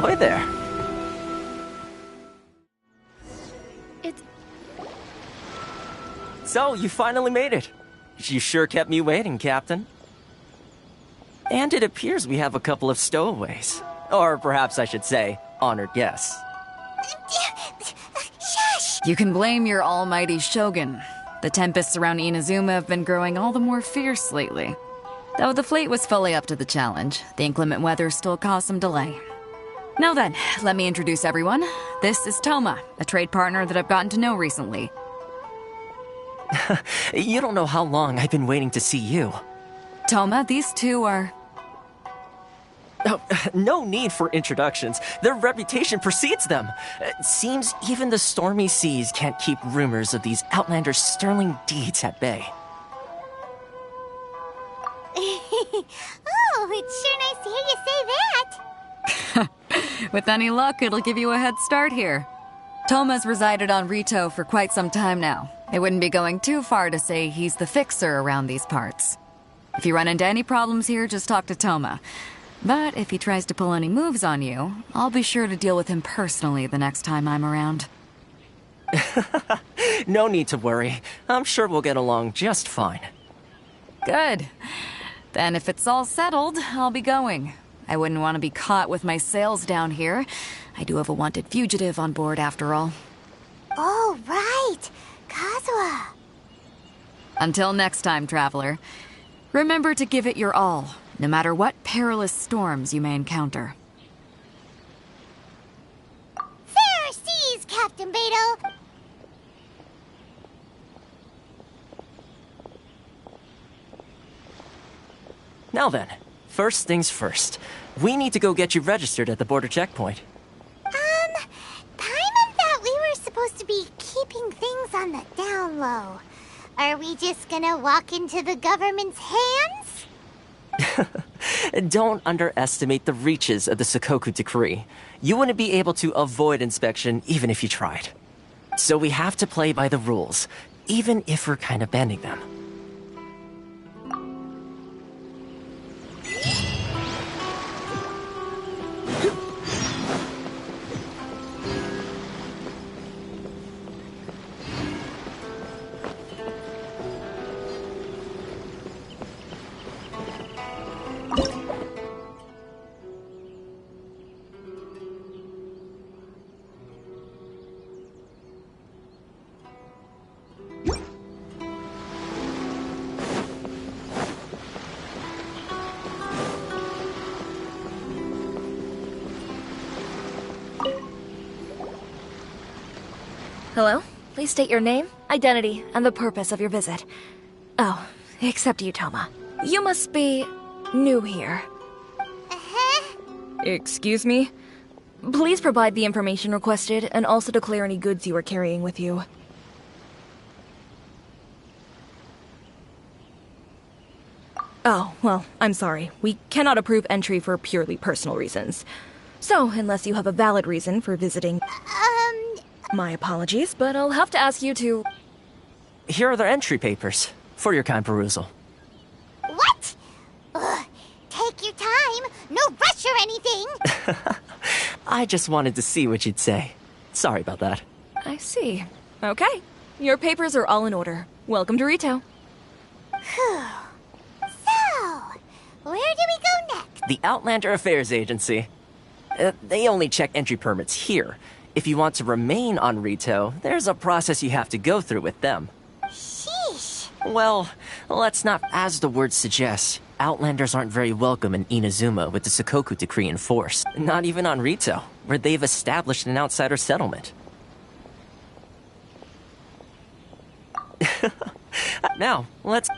Ahoy there. So, you finally made it. You sure kept me waiting, Captain. And it appears we have a couple of stowaways. Or perhaps I should say, honored guests. Shush! You can blame your almighty Shogun. The tempests around Inazuma have been growing all the more fierce lately. Though the fleet was fully up to the challenge, the inclement weather still caused some delay. Now then, let me introduce everyone. This is Toma, a trade partner that I've gotten to know recently. You don't know how long I've been waiting to see you. Toma, these two are... Oh, no need for introductions. Their reputation precedes them. It seems even the stormy seas can't keep rumors of these Outlanders' sterling deeds at bay. Oh, it's sure nice to hear you say that. With any luck, it'll give you a head start here. Toma's resided on Rito for quite some time now. It wouldn't be going too far to say he's the fixer around these parts. If you run into any problems here, just talk to Toma. But if he tries to pull any moves on you, I'll be sure to deal with him personally the next time I'm around. No need to worry. I'm sure we'll get along just fine. Good. Then if it's all settled, I'll be going. I wouldn't want to be caught with my sails down here. I do have a wanted fugitive on board after all. Oh, right. Kazuha. Until next time, traveler. Remember to give it your all, no matter what perilous storms you may encounter. Fair seas, Captain Beidou. Now then, first things first. We need to go get you registered at the border checkpoint. Paimon thought we were supposed to be keeping things on the down low. Are we just gonna walk into the government's hands? Don't underestimate the reaches of the Sakoku Decree. You wouldn't be able to avoid inspection even if you tried. So we have to play by the rules, even if we're kind of bending them. Hello? Please state your name, identity, and the purpose of your visit. Oh, except you, Toma. You must be new here. Excuse me? Please provide the information requested and also declare any goods you are carrying with you. Oh, well, I'm sorry. We cannot approve entry for purely personal reasons. So, unless you have a valid reason for visiting... My apologies, but I'll have to ask you to... Here are the entry papers, for your kind perusal. What? Ugh, take your time. No rush or anything. I just wanted to see what you'd say. Sorry about that. I see. Okay. Your papers are all in order. Welcome to Rito. Whew. So, where do we go next? The Outlander Affairs Agency. They only check entry permits here. If you want to remain on Rito, there's a process you have to go through with them. Sheesh. Well, let's not, as the word suggests, Outlanders aren't very welcome in Inazuma with the Sakoku Decree in force. Not even on Rito, where they've established an outsider settlement. Now, let's...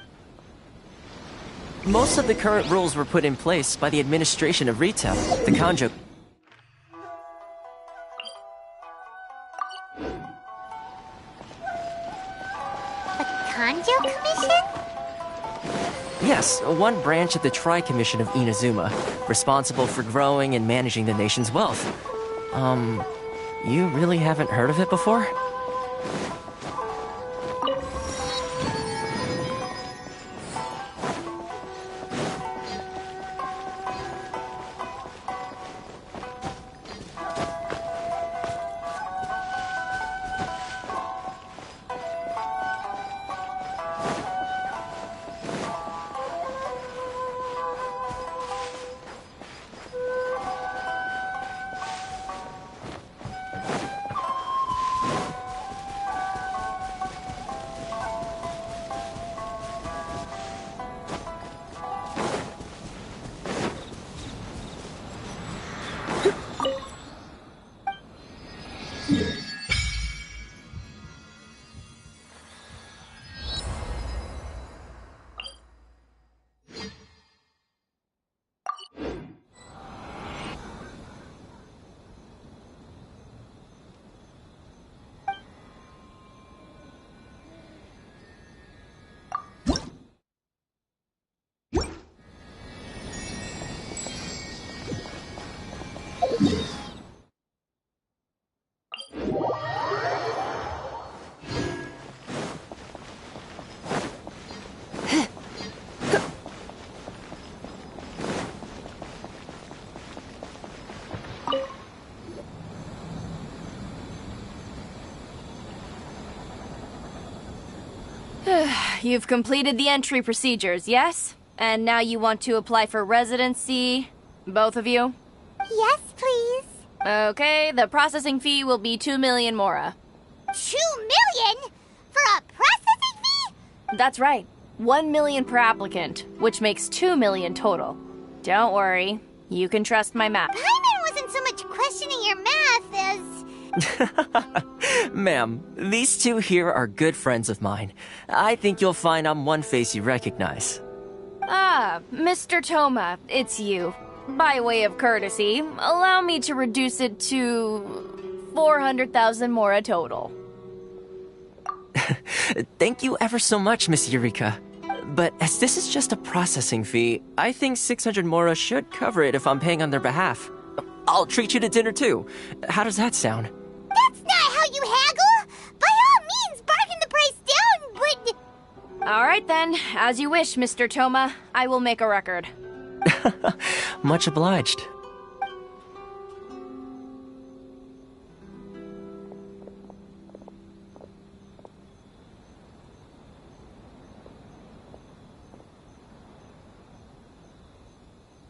Most of the current rules were put in place by the administration of Rito, the Kanjo... Kanjo Commission? Yes, one branch of the Tri-Commission of Inazuma, responsible for growing and managing the nation's wealth. You really haven't heard of it before? You've completed the entry procedures, yes? And now you want to apply for residency? Both of you? Yes, please. Okay, the processing fee will be 2 million mora. 2 million? For a processing fee? That's right. 1 million per applicant, which makes 2 million total. Don't worry, you can trust my math. Paimon wasn't so much questioning your math as... Ma'am, these two here are good friends of mine. I think you'll find I'm one face you recognize. Ah, Mr. Toma, it's you. By way of courtesy, allow me to reduce it to 400,000 mora total. Thank you ever so much, Miss Eureka. But as this is just a processing fee, I think 600 mora should cover it if I'm paying on their behalf. I'll treat you to dinner too. How does that sound? That's not how you haggle! By all means, bargain the price down, but... Alright then, as you wish, Mr. Toma. I will make a record. Much obliged.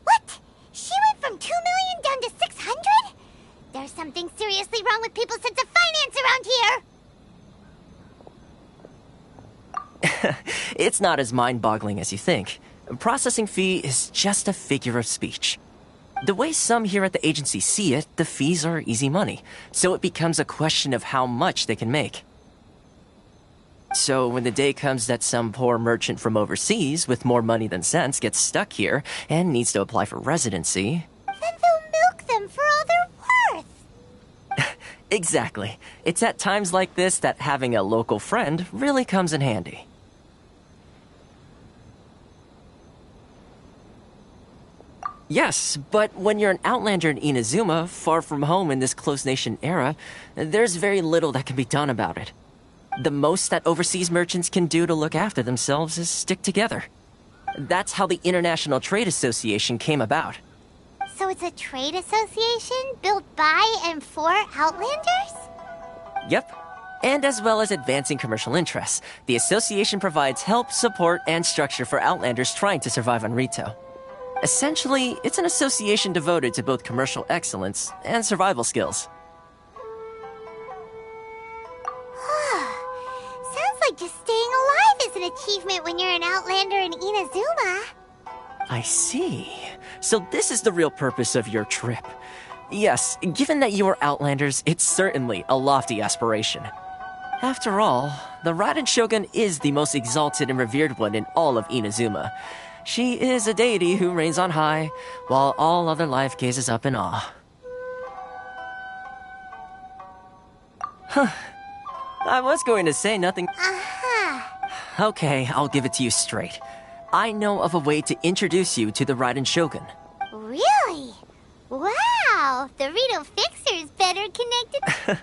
What? She went from 2 million down to 600? There's something seriously wrong with people's sense of finance around here! It's not as mind-boggling as you think. A processing fee is just a figure of speech. The way some here at the agency see it, the fees are easy money, so it becomes a question of how much they can make. So when the day comes that some poor merchant from overseas with more money than sense gets stuck here and needs to apply for residency... Then they'll milk them for all they're worth! Exactly. It's at times like this that having a local friend really comes in handy. Yes, but when you're an outlander in Inazuma, far from home in this closed nation era, there's very little that can be done about it. The most that overseas merchants can do to look after themselves is stick together. That's how the International Trade Association came about. So it's a trade association built by and for Outlanders? Yep. And as well as advancing commercial interests, the association provides help, support, and structure for Outlanders trying to survive on Rito. Essentially, it's an association devoted to both commercial excellence and survival skills. Sounds like just staying alive is an achievement when you're an Outlander in Inazuma. I see. So this is the real purpose of your trip. Yes, given that you are Outlanders, it's certainly a lofty aspiration. After all, the Raiden Shogun is the most exalted and revered one in all of Inazuma. She is a deity who reigns on high, while all other life gazes up in awe. Huh. I was going to say nothing. Okay, I'll give it to you straight. I know of a way to introduce you to the Raiden Shogun. Really? Wow, the Rito Fixer's better connected.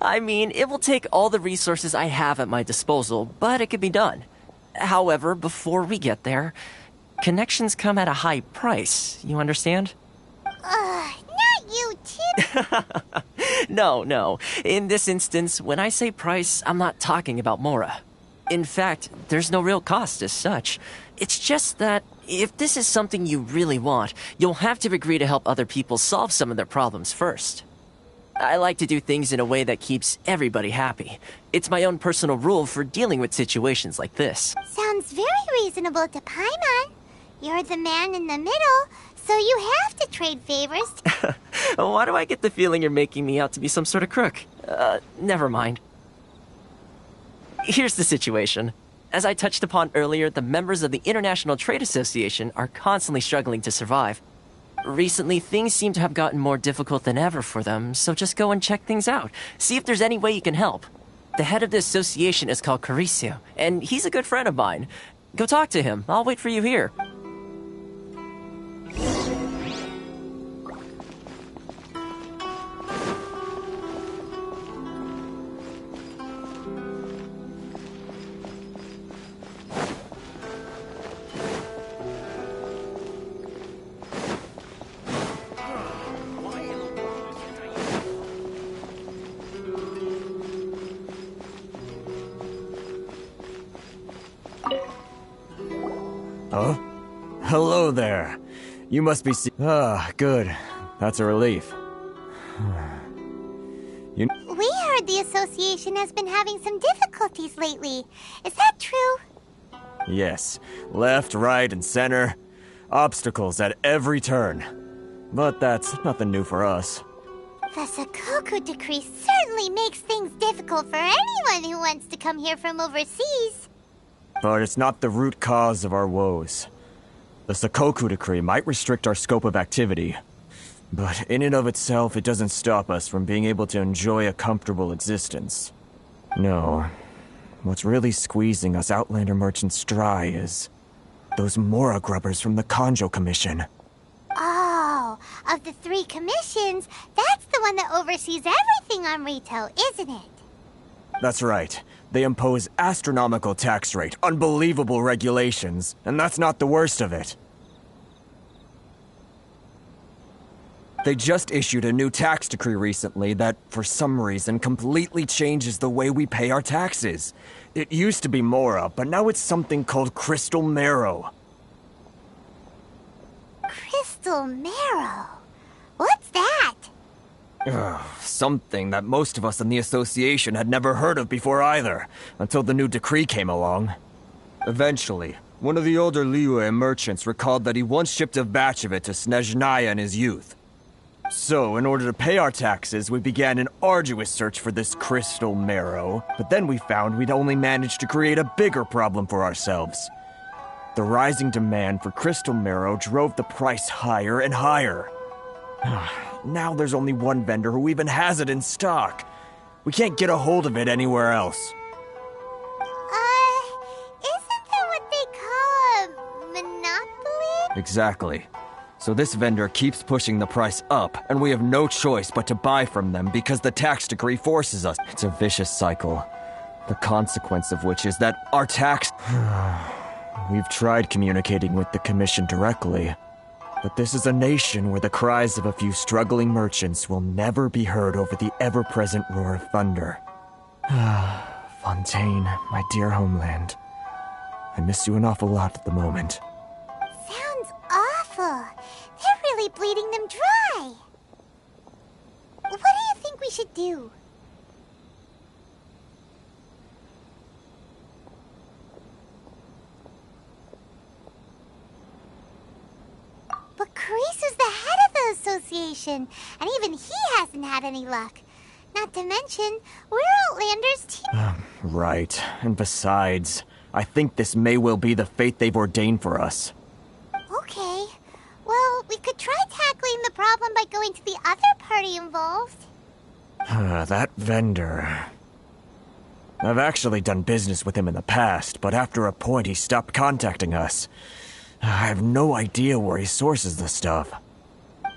I mean, it will take all the resources I have at my disposal, but it could be done. However, before we get there, connections come at a high price, you understand? Not you, Tim. No. In this instance, when I say price, I'm not talking about Mora. In fact, there's no real cost as such. It's just that if this is something you really want, you'll have to agree to help other people solve some of their problems first. I like to do things in a way that keeps everybody happy. It's my own personal rule for dealing with situations like this. Sounds very reasonable to Paimon. You're the man in the middle, so you have to trade favors. Why do I get the feeling you're making me out to be some sort of crook? Never mind. Here's the situation. As I touched upon earlier, the members of the International Trade Association are constantly struggling to survive. Recently, things seem to have gotten more difficult than ever for them, so just go and check things out. See if there's any way you can help. The head of the association is called Carisio, and he's a good friend of mine. Go talk to him. I'll wait for you here. Huh? Hello there. You must be good. That's a relief. We heard the association has been having some difficulties lately. Is that true? Yes. Left, right, and center. Obstacles at every turn. But that's nothing new for us. The Sakoku decree certainly makes things difficult for anyone who wants to come here from overseas. But it's not the root cause of our woes. The Sakoku decree might restrict our scope of activity, but in and of itself, it doesn't stop us from being able to enjoy a comfortable existence. No. What's really squeezing us Outlander merchants dry is those Mora grubbers from the Kanjo Commission. Oh, of the 3 commissions, that's the one that oversees everything on Rito, isn't it? That's right. They impose astronomical tax rate, unbelievable regulations, and that's not the worst of it. They just issued a new tax decree recently that, for some reason, completely changes the way we pay our taxes. It used to be Mora, but now it's something called Crystal Marrow. Crystal Marrow? What's that? Something that most of us in the association had never heard of before either, until the new decree came along. Eventually, one of the older Liyue merchants recalled that he once shipped a batch of it to Snezhnaya in his youth. So, in order to pay our taxes, we began an arduous search for this Crystal Marrow, but then we found we'd only managed to create a bigger problem for ourselves. The rising demand for Crystal Marrow drove the price higher and higher. Now there's only one vendor who even has it in stock. We can't get a hold of it anywhere else. Isn't that what they call a monopoly? Exactly. So this vendor keeps pushing the price up, and we have no choice but to buy from them because the tax decree forces us. It's a vicious cycle. The consequence of which is that our tax... We've tried communicating with the Commission directly, but this is a nation where the cries of a few struggling merchants will never be heard over the ever-present roar of thunder. Fontaine, my dear homeland. I miss you an awful lot at the moment. Sounds awful. They're really bleeding them dry. What do you think we should do? But Carisu's the head of the association, and even he hasn't had any luck. Not to mention, we're Outlanders too. Right. And besides, I think this may well be the fate they've ordained for us. Okay. Well, we could try tackling the problem by going to the other party involved. That vendor... I've actually done business with him in the past, but after a point he stopped contacting us. I have no idea where he sources the stuff.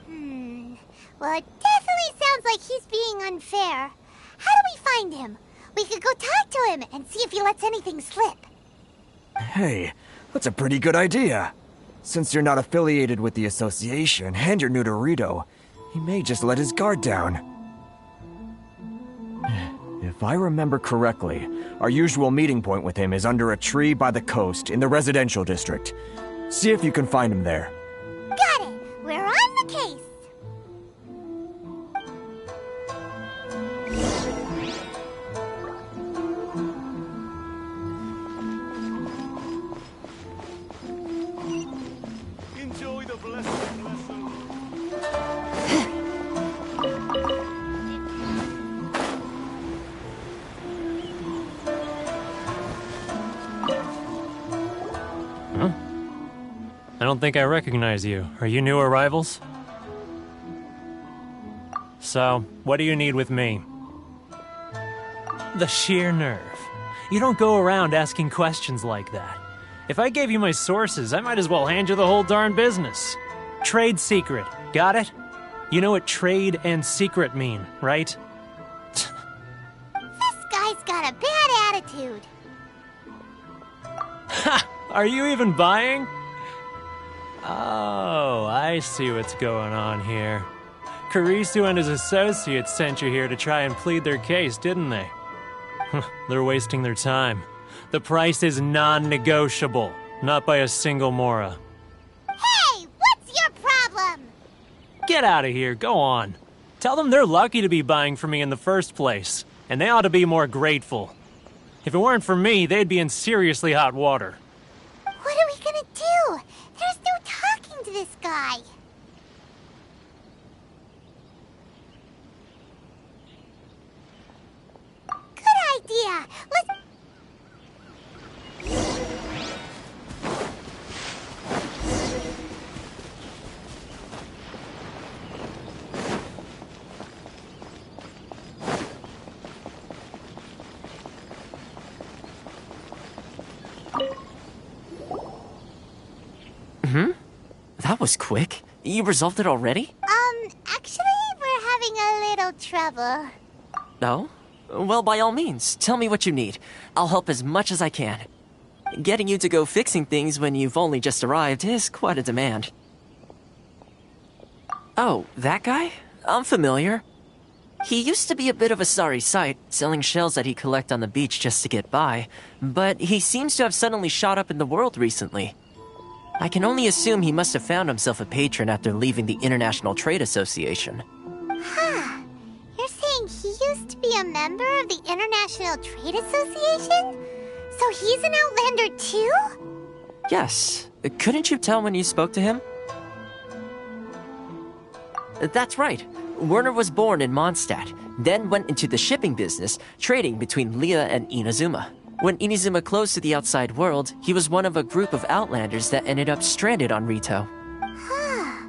Well, it definitely sounds like he's being unfair. How do we find him? We could go talk to him and see if he lets anything slip. Hey, that's a pretty good idea. Since you're not affiliated with the association and you're new to Rito, he may just let his guard down. If I remember correctly, our usual meeting point with him is under a tree by the coast in the residential district. See if you can find him there. Got it! We're on the case! Enjoy the blessing. I don't think I recognize you. Are you new arrivals? So, what do you need with me? The sheer nerve. You don't go around asking questions like that. If I gave you my sources, I might as well hand you the whole darn business. Trade secret. Got it? You know what trade and secret mean, right? This guy's got a bad attitude. Ha! Are you even buying? Oh, I see what's going on here. Karisu and his associates sent you here to try and plead their case, didn't they? They're wasting their time. The price is non-negotiable. Not by a single Mora. Hey, what's your problem? Get out of here, go on. Tell them they're lucky to be buying from me in the first place, and they ought to be more grateful. If it weren't for me, they'd be in seriously hot water. What are we gonna do? There's no talking to this guy. Good idea. Let's... That was quick. You resolved it already? Actually, we're having a little trouble. No? Well, by all means, tell me what you need. I'll help as much as I can. Getting you to go fixing things when you've only just arrived is quite a demand. Oh, that guy? I'm familiar. He used to be a bit of a sorry sight, selling shells that he'd collect on the beach just to get by, but he seems to have suddenly shot up in the world recently. I can only assume he must have found himself a patron after leaving the International Trade Association. Huh. You're saying he used to be a member of the International Trade Association? So he's an Outlander too? Yes. Couldn't you tell when you spoke to him? That's right. Werner was born in Mondstadt, then went into the shipping business, trading between Leah and Inazuma. When Inazuma closed to the outside world, he was one of a group of Outlanders that ended up stranded on Rito. Huh.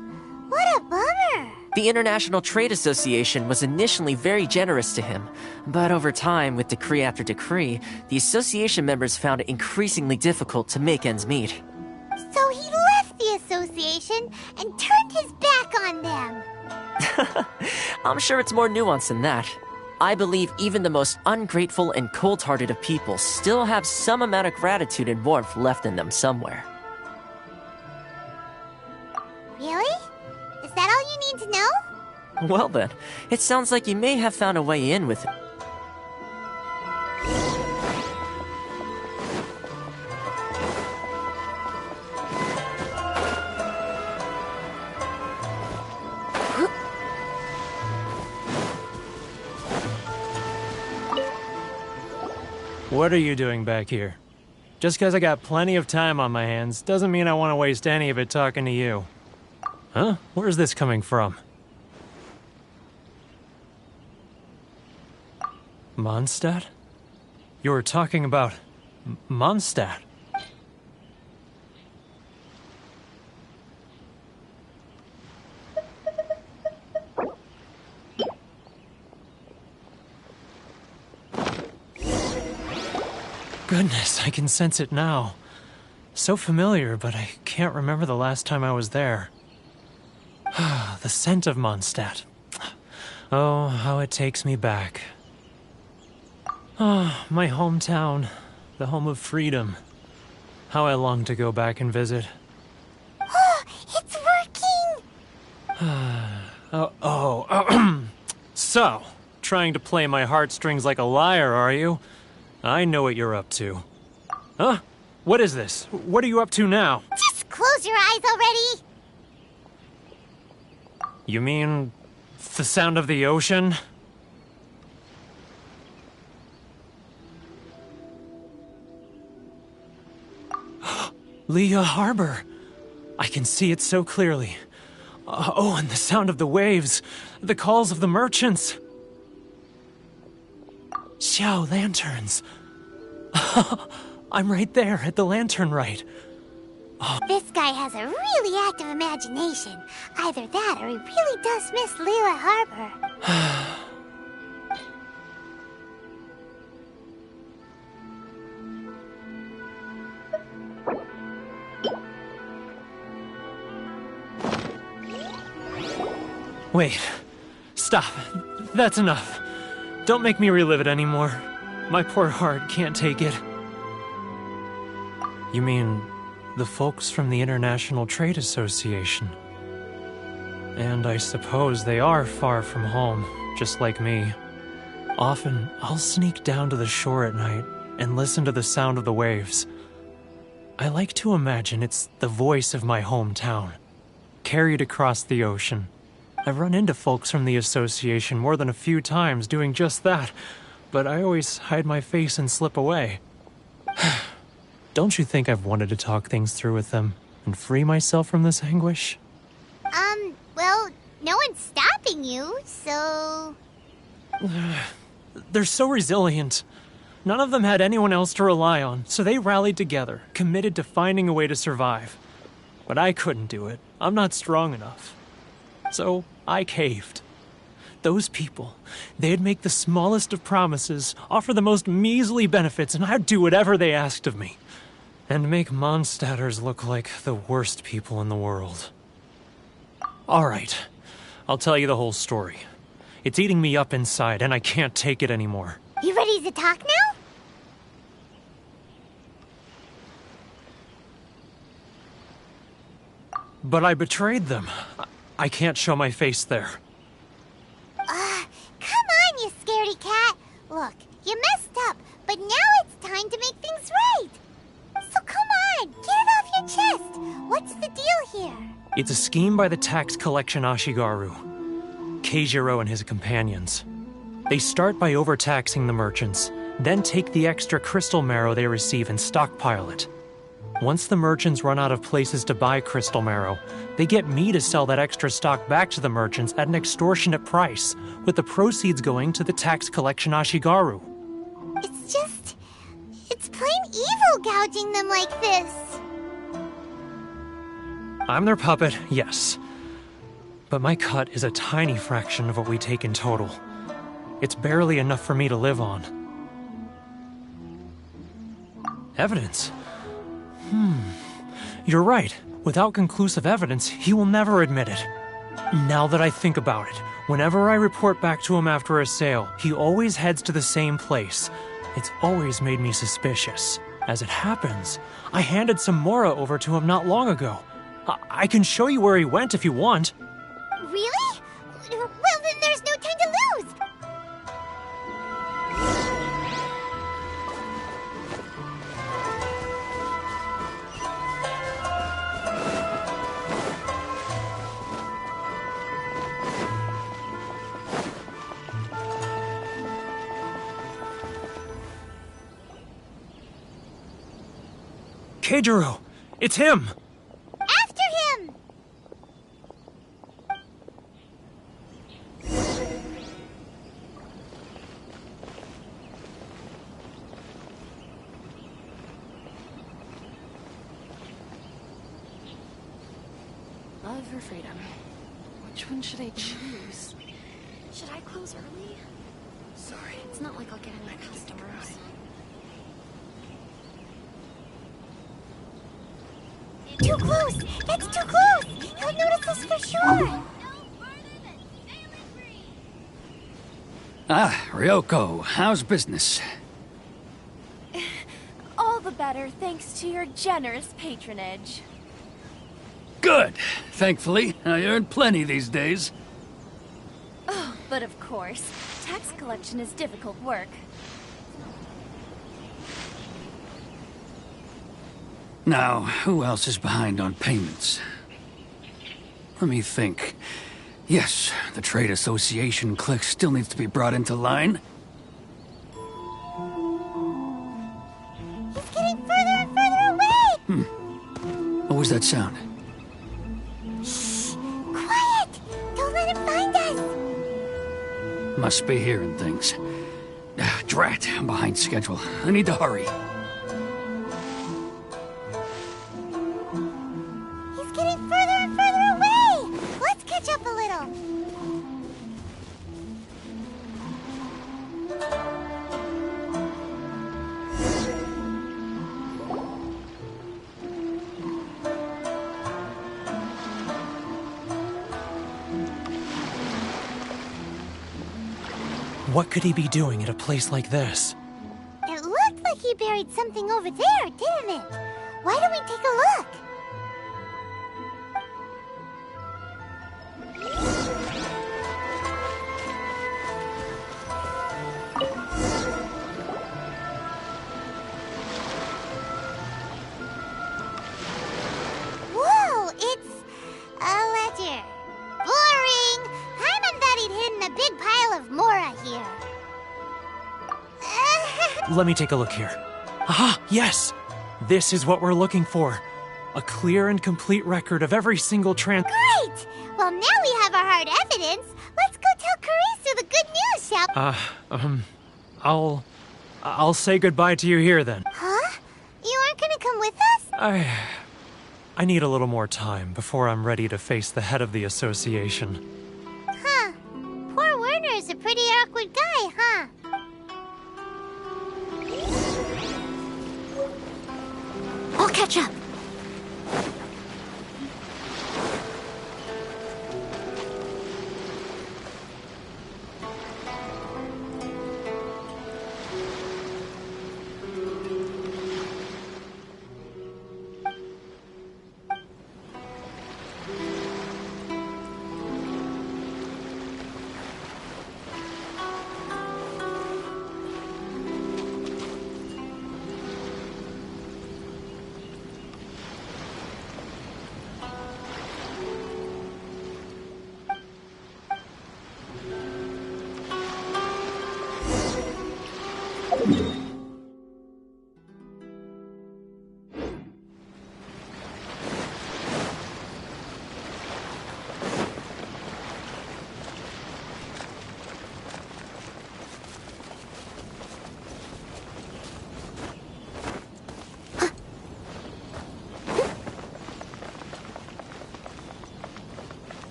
What a bummer. The International Trade Association was initially very generous to him, but over time, with decree after decree, the association members found it increasingly difficult to make ends meet. So he left the association and turned his back on them. I'm sure it's more nuanced than that. I believe even the most ungrateful and cold-hearted of people still have some amount of gratitude and warmth left in them somewhere. Really? Is that all you need to know? Well then, it sounds like you may have found a way in with it. What are you doing back here? Just because I got plenty of time on my hands doesn't mean I want to waste any of it talking to you. Huh? Where's this coming from? Mondstadt? You were talking about Mondstadt. Goodness, I can sense it now. So familiar, but I can't remember the last time I was there. The scent of Mondstadt. Oh, how it takes me back. Oh, my hometown, the home of freedom. How I long to go back and visit. Oh, it's working! So, trying to play my heartstrings like a liar, are you? I know what you're up to. Huh? What is this? What are you up to now? Just close your eyes already! You mean the sound of the ocean? Leah Harbor. I can see it so clearly. Oh, and the sound of the waves. The calls of the merchants. Xiao lanterns. I'm right there at the lantern right. This guy has a really active imagination. Either that or he really does miss Leela Harbor. Wait. Stop. That's enough. Don't make me relive it anymore. My poor heart can't take it. You mean the folks from the International Trade Association? And I suppose they are far from home, just like me. Often, I'll sneak down to the shore at night and listen to the sound of the waves. I like to imagine it's the voice of my hometown, carried across the ocean. I've run into folks from the association more than a few times doing just that, but I always hide my face and slip away. Don't you think I've wanted to talk things through with them and free myself from this anguish? Well, no one's stopping you, so... They're so resilient. None of them had anyone else to rely on, so they rallied together, committed to finding a way to survive. But I couldn't do it. I'm not strong enough. So I caved. Those people, they'd make the smallest of promises, offer the most measly benefits, and I'd do whatever they asked of me. And make Mondstadters look like the worst people in the world. All right, I'll tell you the whole story. It's eating me up inside, and I can't take it anymore. You ready to talk now? But I betrayed them. I can't show my face there. Come on, you scaredy cat. Look, you messed up, but now it's time to make things right. So come on, get it off your chest. What's the deal here? It's a scheme by the tax collection Ashigaru, Keijiro and his companions. They start by overtaxing the merchants, then take the extra crystal marrow they receive and stockpile it. Once the merchants run out of places to buy crystal marrow, they get me to sell that extra stock back to the merchants at an extortionate price, with the proceeds going to the tax collection Ashigaru. It's plain evil gouging them like this. I'm their puppet, yes. But my cut is a tiny fraction of what we take in total. It's barely enough for me to live on. Evidence? You're right. Without conclusive evidence, he will never admit it. Now that I think about it, whenever I report back to him after a sale, he always heads to the same place. It's always made me suspicious. As it happens, I handed some Mora over to him not long ago. I can show you where he went if you want. Really? Well, then there's no time to lose. Keijiro! It's him! After him! Love or freedom? Which one should I choose? Should I close early? Sorry, it's not like I'll get any customers. Too close! That's too close! He'll notice us for sure! Ah, Ryoko, how's business? All the better thanks to your generous patronage. Good. Thankfully, I earn plenty these days. Oh, but of course, tax collection is difficult work. Now, who else is behind on payments? Let me think. Yes, the trade association clique still needs to be brought into line. He's getting further and further away! What was that sound? Shh! Quiet! Don't let him find us! Must be hearing things. Drat, I'm behind schedule. I need to hurry. He's getting further and further away! Let's catch up a little. What could he be doing at a place like this? It looked like he buried something over there, didn't it? Why don't we take a look? Let me take a look here. Aha, yes! This is what we're looking for. A clear and complete record of every single Great! Well, now we have our hard evidence. Let's go tell Karisu the good news, shall we? I'll say goodbye to you here then. Huh? You aren't gonna come with us? I need a little more time before I'm ready to face the head of the association. Huh. Poor Werner's a pretty awkward guy, huh? I'll catch up.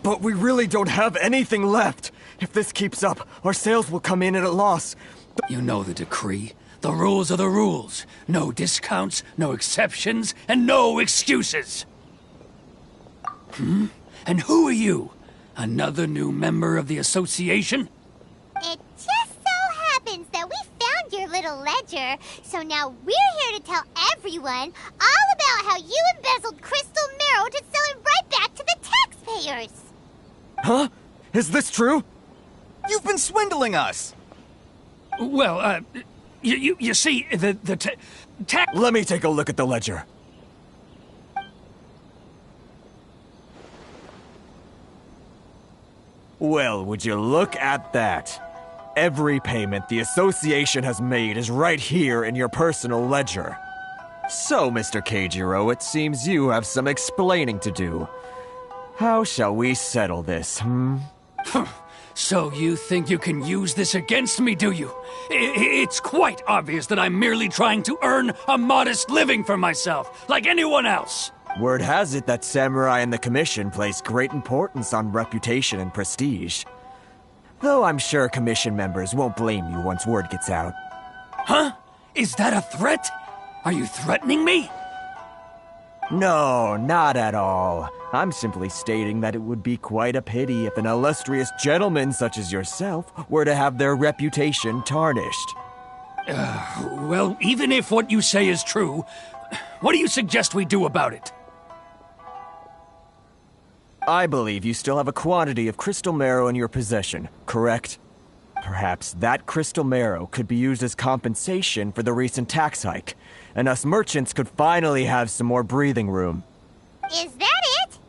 But we really don't have anything left. If this keeps up, our sales will come in at a loss. You know the decree. The rules are the rules. No discounts, no exceptions, and no excuses. And who are you? Another new member of the association? It just so happens that we found your little ledger, so now we're here to tell everyone all about how you embezzled crystal marrow to sell it right back to the taxpayers. Huh? Is this true? You've been swindling us! Well, you see, the tax... Let me take a look at the ledger. Well, would you look at that? Every payment the association has made is right here in your personal ledger. So, Mr. Keijiro, it seems you have some explaining to do. How shall we settle this, So you think you can use this against me, do you? It's quite obvious that I'm merely trying to earn a modest living for myself, like anyone else. Word has it that Samurai and the Commission place great importance on reputation and prestige. Though I'm sure Commission members won't blame you once word gets out. Huh? Is that a threat? Are you threatening me? No, not at all. I'm simply stating that it would be quite a pity if an illustrious gentleman such as yourself were to have their reputation tarnished. Well, even if what you say is true, what do you suggest we do about it? I believe you still have a quantity of crystal marrow in your possession, correct? Perhaps that crystal marrow could be used as compensation for the recent tax hike, and us merchants could finally have some more breathing room. Is that it?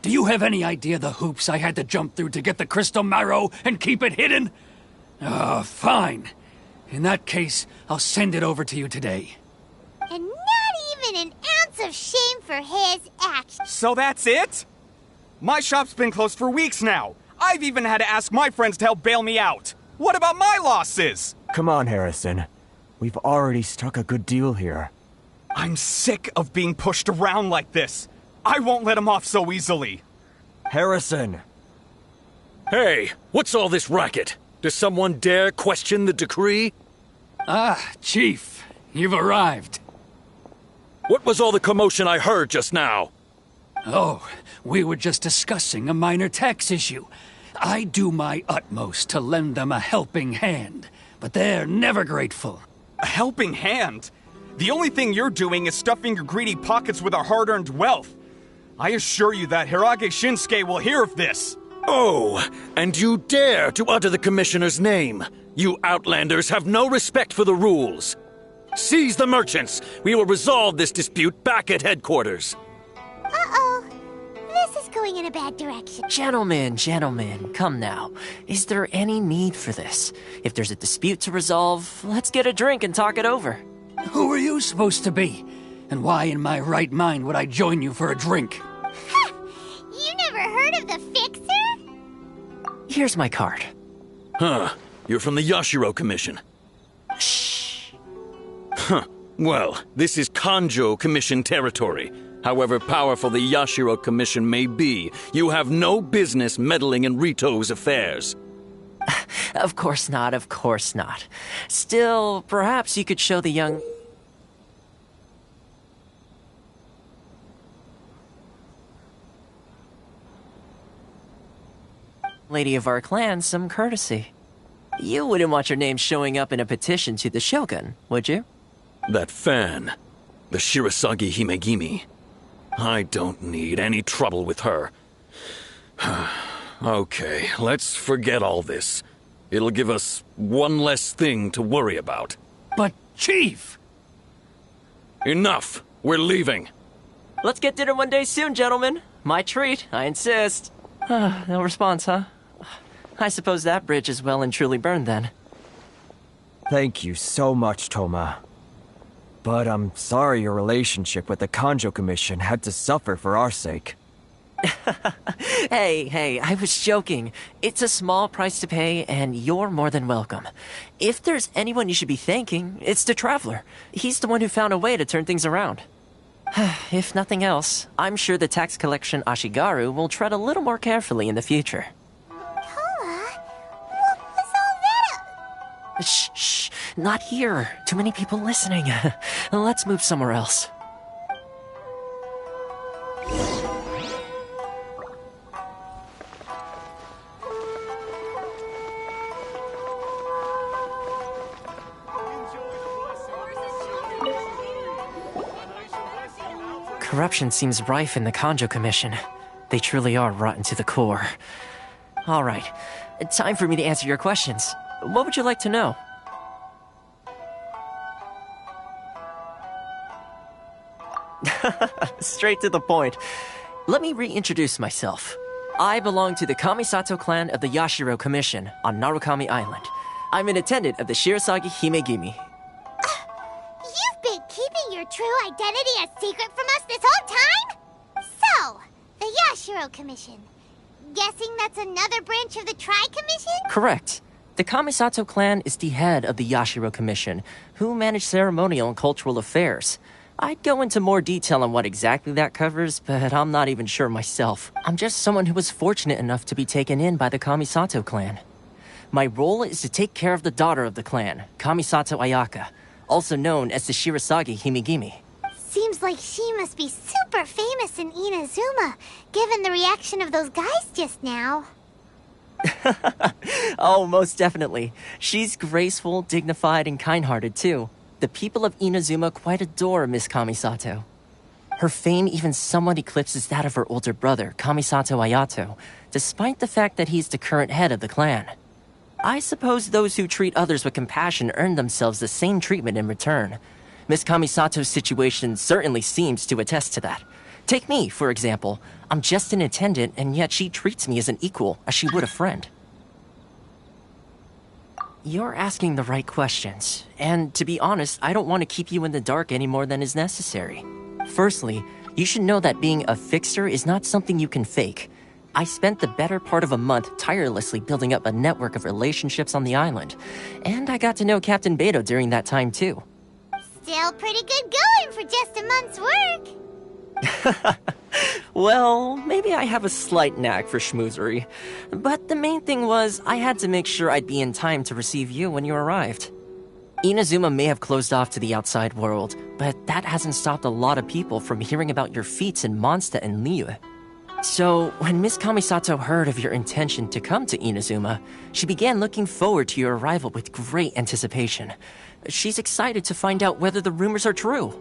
Do you have any idea the hoops I had to jump through to get the crystal marrow and keep it hidden? Fine. In that case, I'll send it over to you today. And not even an ounce of shame for his actions. So that's it? My shop's been closed for weeks now. I've even had to ask my friends to help bail me out. What about my losses? Come on, Harrison. We've already struck a good deal here. I'm sick of being pushed around like this. I won't let him off so easily. Harrison! Hey, what's all this racket? Does someone dare question the decree? Chief, you've arrived. What was all the commotion I heard just now? Oh, we were just discussing a minor tax issue. I do my utmost to lend them a helping hand, but they're never grateful. A helping hand? The only thing you're doing is stuffing your greedy pockets with our hard-earned wealth. I assure you that Hirage Shinsuke will hear of this. Oh, and you dare to utter the Commissioner's name. You Outlanders have no respect for the rules. Seize the merchants. We will resolve this dispute back at headquarters. Uh-oh. This else is going in a bad direction. Gentlemen, come now. Is there any need for this? If there's a dispute to resolve, let's get a drink and talk it over. Who are you supposed to be? And why in my right mind would I join you for a drink? Ha! You never heard of the Fixer? Here's my card. Huh. You're from the Yashiro Commission. Shh. Huh. Well, this is Kanjo Commission territory. However powerful the Yashiro Commission may be, you have no business meddling in Rito's affairs. Of course not. Still, perhaps you could show the young... lady of our clan some courtesy. You wouldn't want your name showing up in a petition to the Shogun, would you? That fan, the Shirasagi Himegimi. I don't need any trouble with her. Okay, let's forget all this. It'll give us one less thing to worry about. But, Chief! Enough! We're leaving! Let's get dinner one day soon, gentlemen. My treat, I insist. No response, huh? I suppose that bridge is well and truly burned then. Thank you so much, Toma. But I'm sorry your relationship with the Kanjo Commission had to suffer for our sake. Hey, I was joking. It's a small price to pay, and you're more than welcome. If there's anyone you should be thanking, it's the Traveler. He's the one who found a way to turn things around. If nothing else, I'm sure the tax collection Ashigaru will tread a little more carefully in the future. Shh, not here. Too many people listening. Let's move somewhere else. Corruption seems rife in the Kanjo Commission. They truly are rotten to the core. All right, time for me to answer your questions. What would you like to know? Straight to the point. Let me reintroduce myself. I belong to the Kamisato clan of the Yashiro Commission on Narukami Island. I'm an attendant of the Shirasagi Himegimi. You've been keeping your true identity a secret from us this whole time? So, the Yashiro Commission. Guessing that's another branch of the Tri-Commission? Correct. The Kamisato clan is the head of the Yashiro Commission, who manage ceremonial and cultural affairs. I'd go into more detail on what exactly that covers, but I'm not even sure myself. I'm just someone who was fortunate enough to be taken in by the Kamisato clan. My role is to take care of the daughter of the clan, Kamisato Ayaka, also known as the Shirasagi Himegimi. Seems like she must be super famous in Inazuma, given the reaction of those guys just now. Oh, most definitely. She's graceful, dignified, and kind-hearted, too. The people of Inazuma quite adore Miss Kamisato. Her fame even somewhat eclipses that of her older brother, Kamisato Ayato, despite the fact that he's the current head of the clan. I suppose those who treat others with compassion earn themselves the same treatment in return. Miss Kamisato's situation certainly seems to attest to that. Take me, for example. I'm just an attendant, and yet she treats me as an equal, as she would a friend. You're asking the right questions, and to be honest, I don't want to keep you in the dark any more than is necessary. Firstly, you should know that being a fixer is not something you can fake. I spent the better part of a month tirelessly building up a network of relationships on the island, and I got to know Captain Beto during that time too. Still pretty good going for just a month's work. Well, maybe I have a slight knack for schmoozery. But the main thing was, I had to make sure I'd be in time to receive you when you arrived. Inazuma may have closed off to the outside world, but that hasn't stopped a lot of people from hearing about your feats in Mondstadt and Liyue. So, when Miss Kamisato heard of your intention to come to Inazuma, she began looking forward to your arrival with great anticipation. She's excited to find out whether the rumors are true.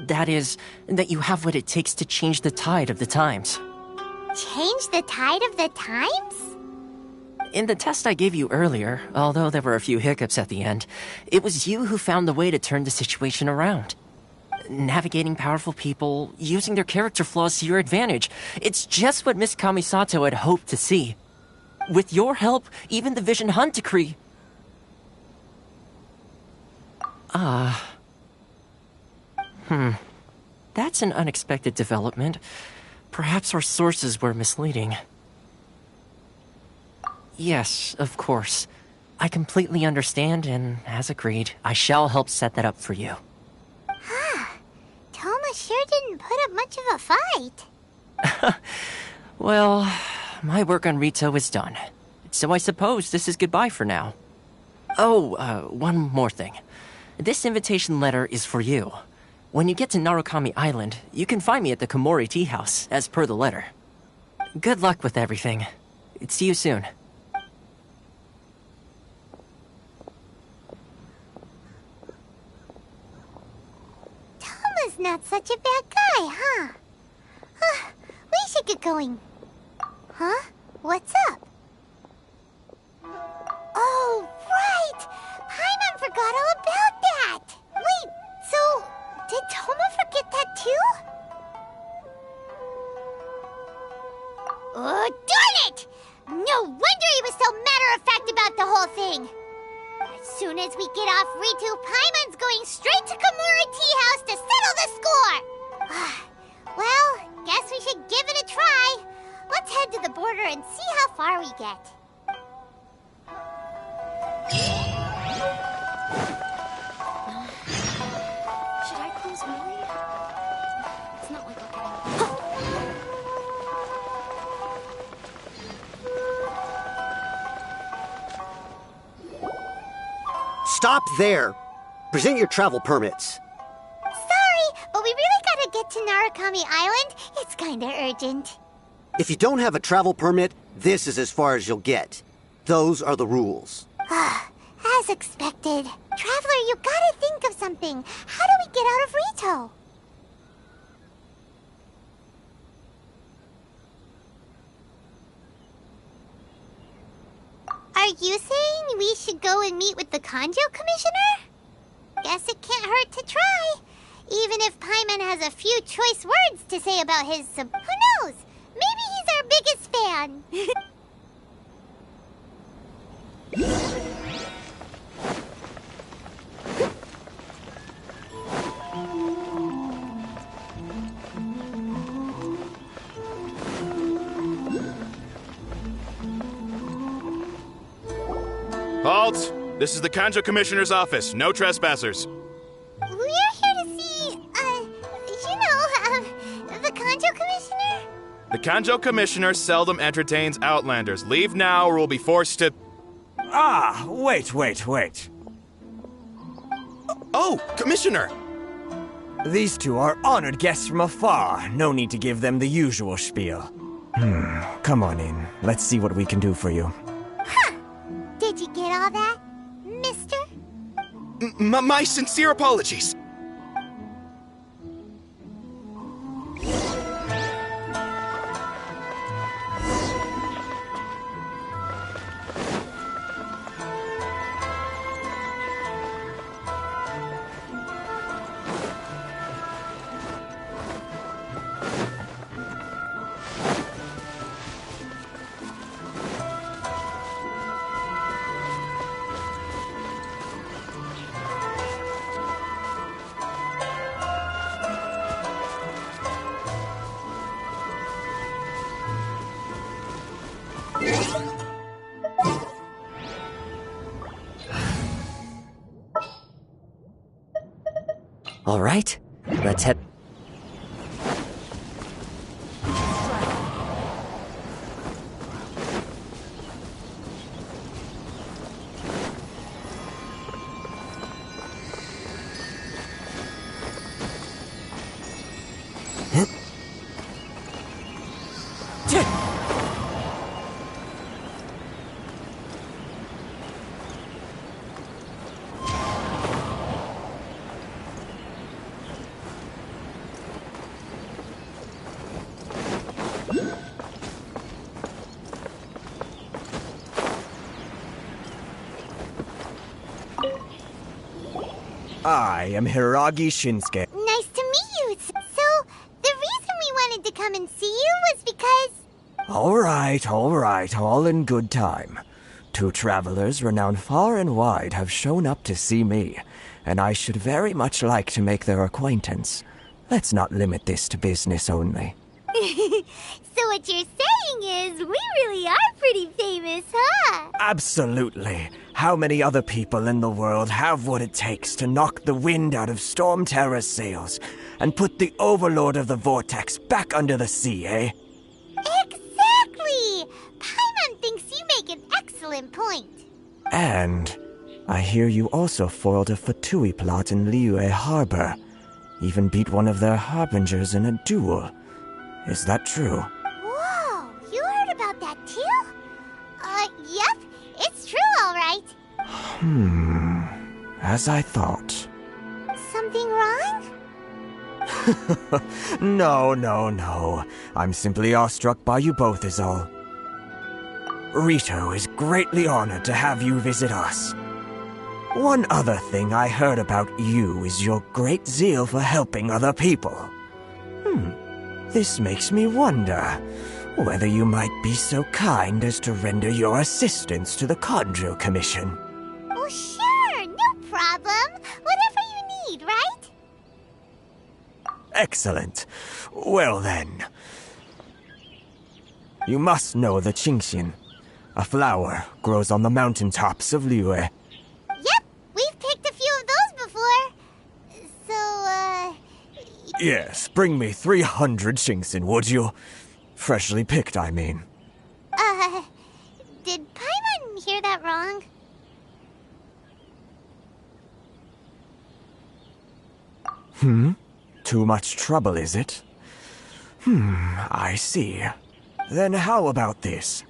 That is, that you have what it takes to change the tide of the times. Change the tide of the times? In the test I gave you earlier, although there were a few hiccups at the end, it was you who found the way to turn the situation around. navigating powerful people, using their character flaws to your advantage. It's just what Miss Kamisato had hoped to see. With your help, even the Vision Hunt decree... That's an unexpected development. Perhaps our sources were misleading. Yes, of course. I completely understand, and as agreed, I shall help set that up for you. Toma sure didn't put up much of a fight. Well, my work on Rito is done. So I suppose this is goodbye for now. Oh, one more thing. This invitation letter is for you. When you get to Narukami Island, you can find me at the Komori Tea House, as per the letter. Good luck with everything. See you soon. Toma's not such a bad guy, huh? We should get going. Huh? What's up? Oh, right! Paimon forgot all about that! Wait, so... did Toma forget that too? Oh, darn it! No wonder he was so matter-of-fact about the whole thing! As soon as we get off Ritu, Paimon's going straight to Komori Tea House to settle the score! Well, guess we should give it a try. Let's head to the border and see how far we get. Should I close early? It's not like I'll Stop there! Present your travel permits. Sorry, but we really gotta get to Narukami Island. It's kinda urgent. If you don't have a travel permit, this is as far as you'll get. Those are the rules. As expected. Traveler, you gotta think of something. How do we get out of Rito? Are you saying we should go and meet with the Kanjo Commissioner? Guess it can't hurt to try. Even if Paimon has a few choice words to say about his... who knows? Maybe he's our biggest fan. Halt! This is the Kanjo Commissioner's office. No trespassers. We're here to see, the Kanjo Commissioner? The Kanjo Commissioner seldom entertains Outlanders. Leave now or we'll be forced to... Wait. Oh, Commissioner! These two are honored guests from afar. No need to give them the usual spiel. Come on in. Let's see what we can do for you. Did you get all that, mister? My sincere apologies. All right, let's head... I am Hiragi Shinsuke. Nice to come and see you was because... All right, all in good time. 2 travelers renowned far and wide have shown up to see me, and I should very much like to make their acquaintance. Let's not limit this to business only. So what you're saying is, we really are pretty famous, huh? Absolutely. How many other people in the world have what it takes to knock the wind out of Storm Terror's sails and put the Overlord of the Vortex back under the sea, eh? Exactly! Paimon thinks you make an excellent point. And I hear you also foiled a F2P plot in Liyue Harbor. Even beat one of their harbingers in a duel. Is that true? Whoa, you heard about that too? Yep, it's true, all right. As I thought. Something wrong? No. I'm simply awestruck by you both is all. Rito is greatly honored to have you visit us. One other thing I heard about you is your great zeal for helping other people. This makes me wonder whether you might be so kind as to render your assistance to the Kanjo Commission. Oh, sure, no problem. Whatever you need, right? Excellent. Well then. You must know the Qingxian. A flower grows on the mountaintops of Liyue. Yep, we've picked a few of those before. So, Yes, bring me 300 Qingxian, would you? Freshly picked, I mean. Did Paimon hear that wrong? Too much trouble, is it? I see. Then how about this?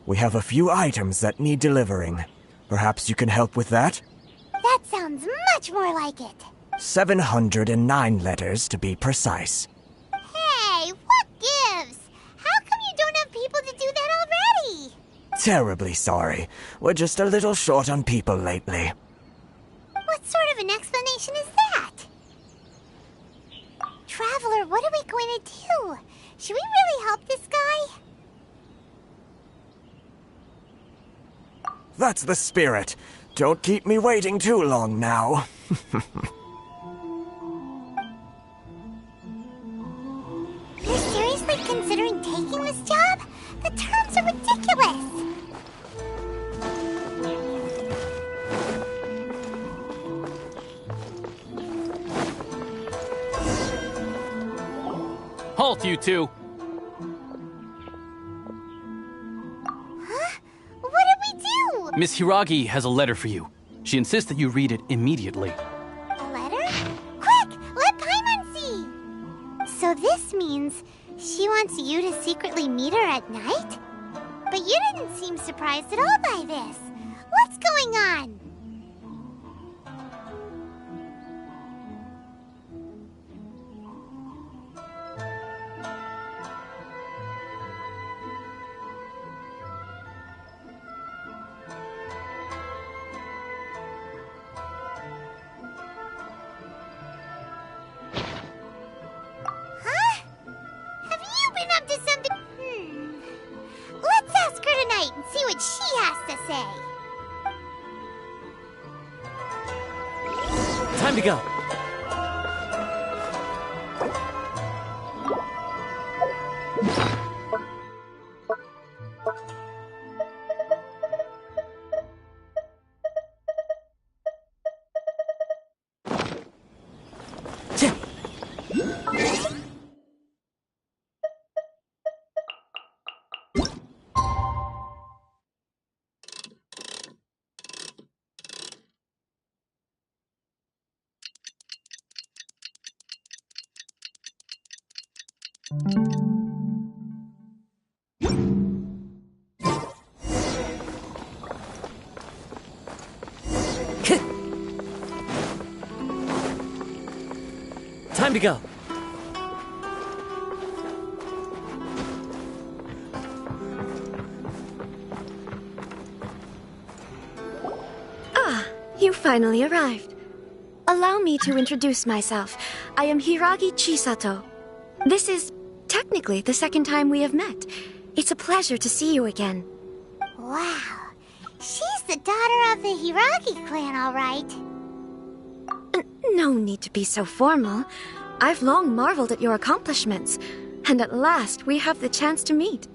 We have a few items that need delivering. Perhaps you can help with that? That sounds much more like it. 709 letters, to be precise. Hey, what gives? How come you don't have people to do that already? Terribly sorry. We're just a little short on people lately. What sort of an explanation is that? Traveler, what are we going to do? Should we really help this guy? That's the spirit. Don't keep me waiting too long now. You're seriously considering taking this job? The terms are ridiculous. Halt, you two! Huh? What did we do? Miss Hiragi has a letter for you. She insists that you read it immediately. A letter? Quick, let Paimon see. So this means she wants you to secretly meet her at night? But you didn't seem surprised at all by this. What's going on? See what she has to say. Time to go. Time to go. Ah, you finally arrived. Allow me to introduce myself. I am Hiragi Chisato. This is technically the second time we have met. It's a pleasure to see you again. Wow. She's the daughter of the Hiragi clan, all right. No need to be so formal. I've long marveled at your accomplishments, and at last we have the chance to meet.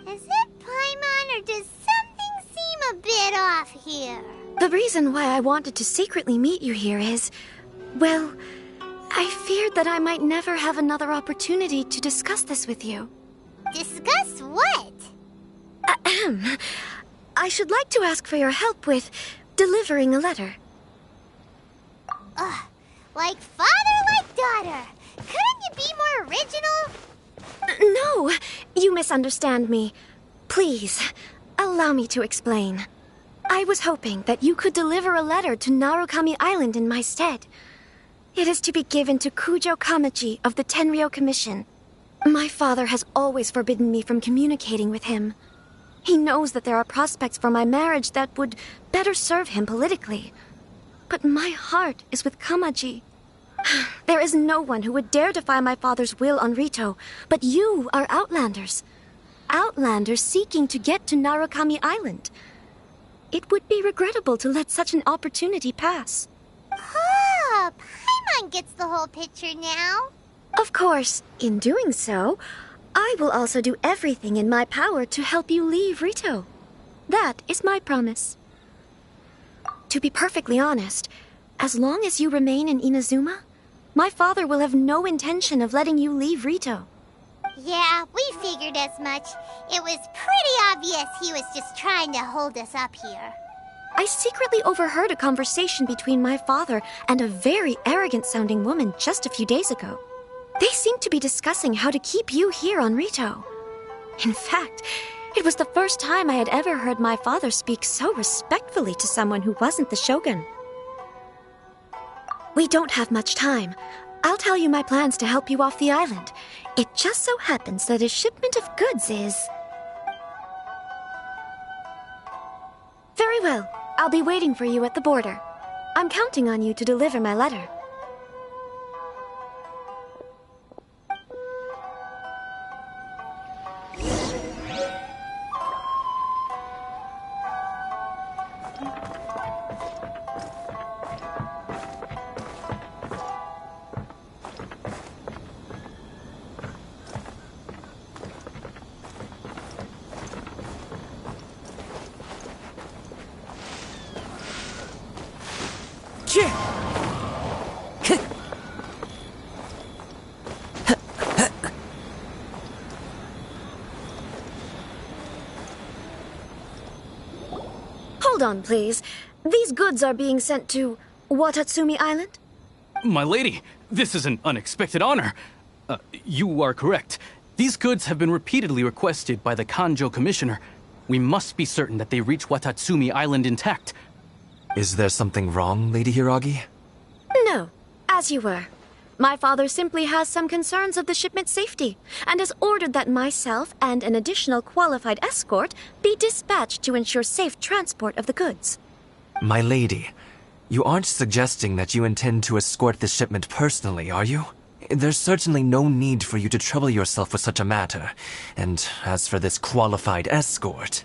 Is it Paimon, or does something seem a bit off here? The reason why I wanted to secretly meet you here is, well, I feared that I might never have another opportunity to discuss this with you. Discuss what? Ahem. I should like to ask for your help with delivering a letter. Like father, like daughter. Couldn't you be more original? No, you misunderstand me. Please, allow me to explain. I was hoping that you could deliver a letter to Narukami Island in my stead. It is to be given to Kujo Kamaji of the Tenryou Commission. My father has always forbidden me from communicating with him. He knows that there are prospects for my marriage that would better serve him politically. But my heart is with Kamaji. There is no one who would dare defy my father's will on Rito, but you are Outlanders. Outlanders seeking to get to Narukami Island. It would be regrettable to let such an opportunity pass. Oh, Paimon gets the whole picture now. Of course, in doing so, I will also do everything in my power to help you leave Rito. That is my promise. To be perfectly honest, as long as you remain in Inazuma, my father will have no intention of letting you leave Rito. Yeah, we figured as much. It was pretty obvious he was just trying to hold us up here. I secretly overheard a conversation between my father and a very arrogant-sounding woman just a few days ago. They seemed to be discussing how to keep you here on Rito. In fact, it was the first time I had ever heard my father speak so respectfully to someone who wasn't the shogun. We don't have much time. I'll tell you my plans to help you off the island. It just so happens that a shipment of goods is... Very well. I'll be waiting for you at the border. I'm counting on you to deliver my letter. Hold on, please. These goods are being sent to Watatsumi Island? My lady, this is an unexpected honor. You are correct. These goods have been repeatedly requested by the Kanjo Commissioner. We must be certain that they reach Watatsumi Island intact. Is there something wrong, Lady Hiragi? No, as you were. My father simply has some concerns of the shipment's safety, and has ordered that myself and an additional qualified escort be dispatched to ensure safe transport of the goods. My lady, you aren't suggesting that you intend to escort this shipment personally, are you? There's certainly no need for you to trouble yourself with such a matter. And as for this qualified escort...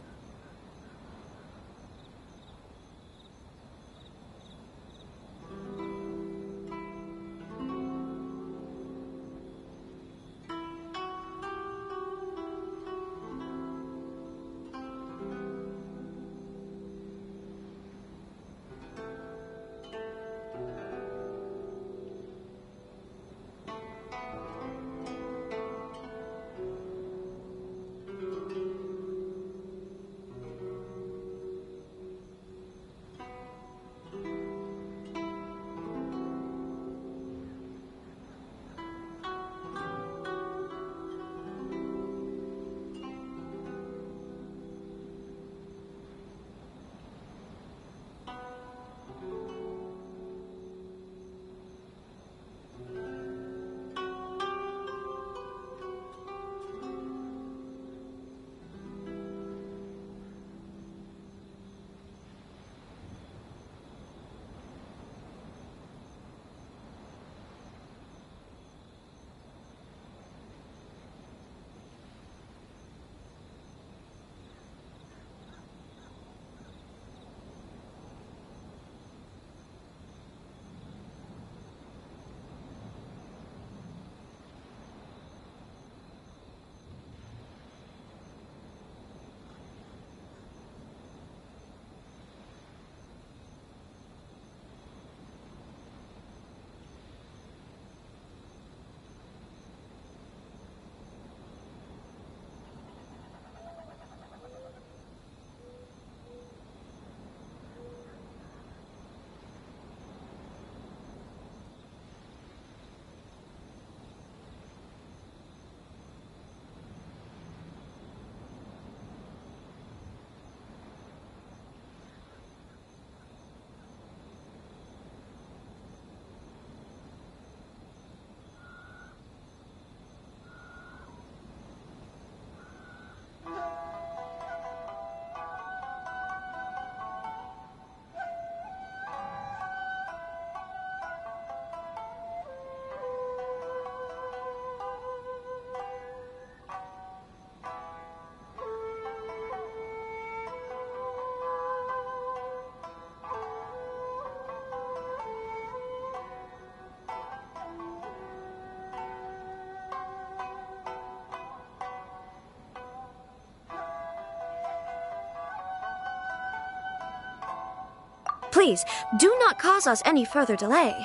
Please, do not cause us any further delay.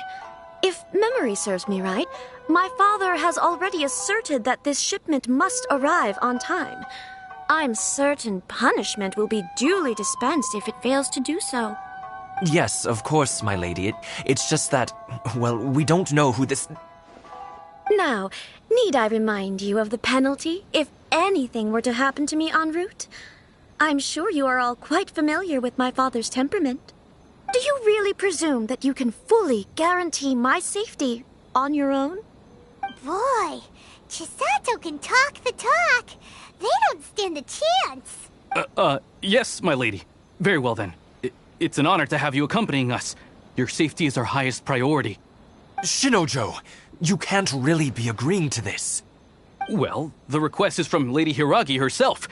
If memory serves me right, my father has already asserted that this shipment must arrive on time. I'm certain punishment will be duly dispensed if it fails to do so. Yes, of course, my lady. It's just that, well, we don't know who this... Now, need I remind you of the penalty if anything were to happen to me en route? I'm sure you are all quite familiar with my father's temperament. Do you really presume that you can fully guarantee my safety on your own? Boy, Chisato can talk the talk. They don't stand a chance. Yes, my lady. Very well then. It's an honor to have you accompanying us. Your safety is our highest priority. Shinojo, you can't really be agreeing to this. Well, the request is from Lady Hiragi herself.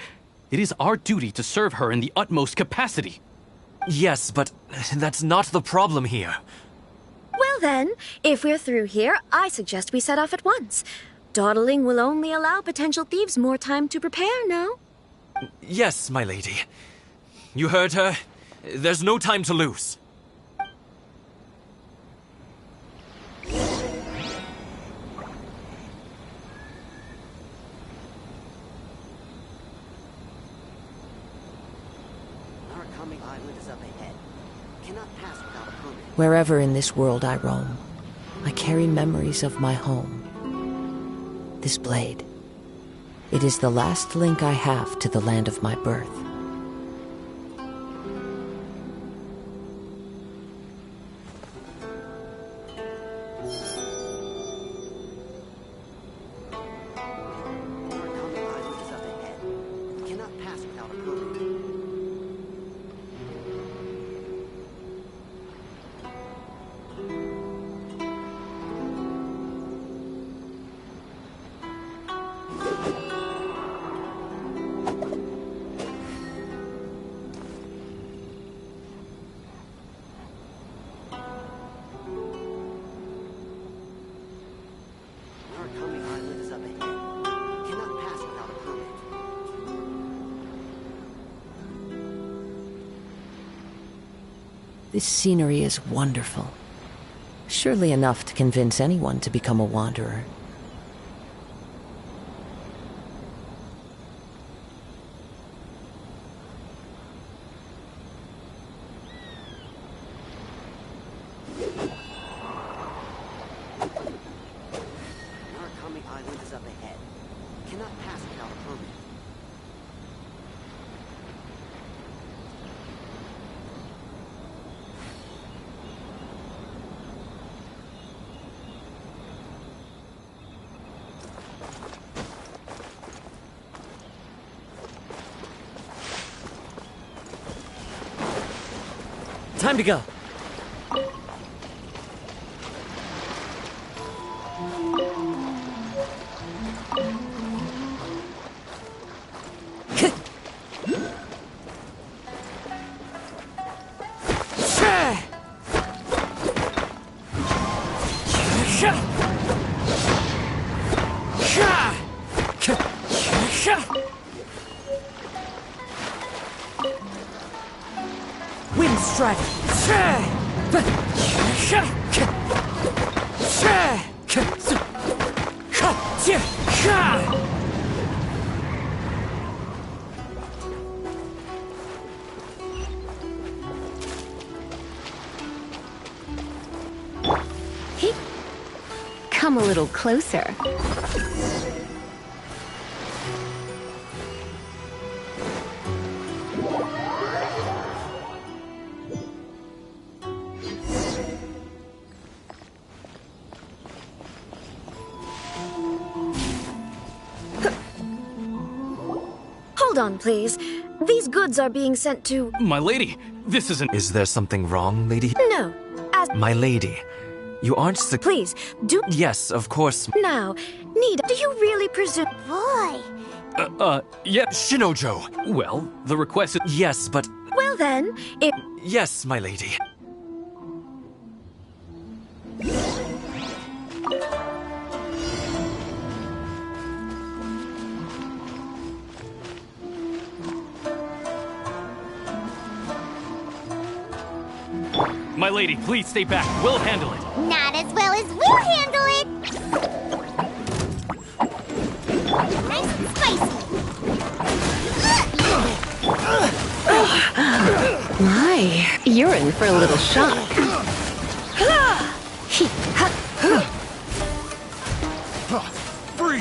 It is our duty to serve her in the utmost capacity. Yes, but that's not the problem here. Well then, if we're through here, I suggest we set off at once. Dawdling will only allow potential thieves more time to prepare, no? Yes, my lady. You heard her. There's no time to lose. Wherever in this world I roam, I carry memories of my home. This blade, it is the last link I have to the land of my birth. This scenery is wonderful. Surely enough to convince anyone to become a wanderer. Time to go. Wind strike. Come a little closer. Hold on, please. These goods are being sent to... My lady, this isn't... Is there something wrong, lady? No, as... My lady, you aren't Please, do... Yes, of course. Now, do you really presume... Boy! Yeah... Shinojo! Well, the request is... Yes, but... Well then, if... Yes, my lady. My lady, please stay back. We'll handle it. Not as well as we'll handle it. Nice and spicy. My, you're in for a little shock.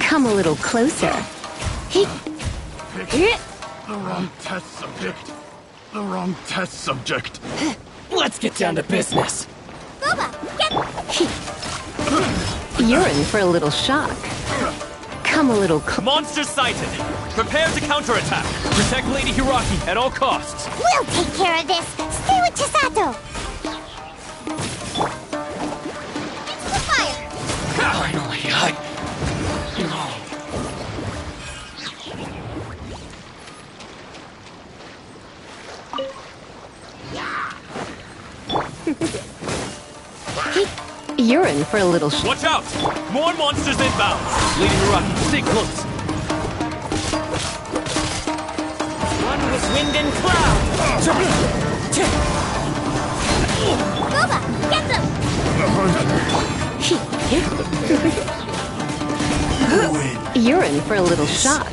Come a little closer. The wrong test subject. The wrong test subject. Let's get down to business. Boba, get... You're in for a little shock. Come a little Monster sighted! Prepare to counterattack! Protect Lady Hiraki at all costs! We'll take care of this. Stay with Chisato. Into the fire. Finally, You're in for a little Watch out! More monsters inbound! Lady Hiraki, stay close! One with wind and cloud! Boba, get them. You're in for a little shock.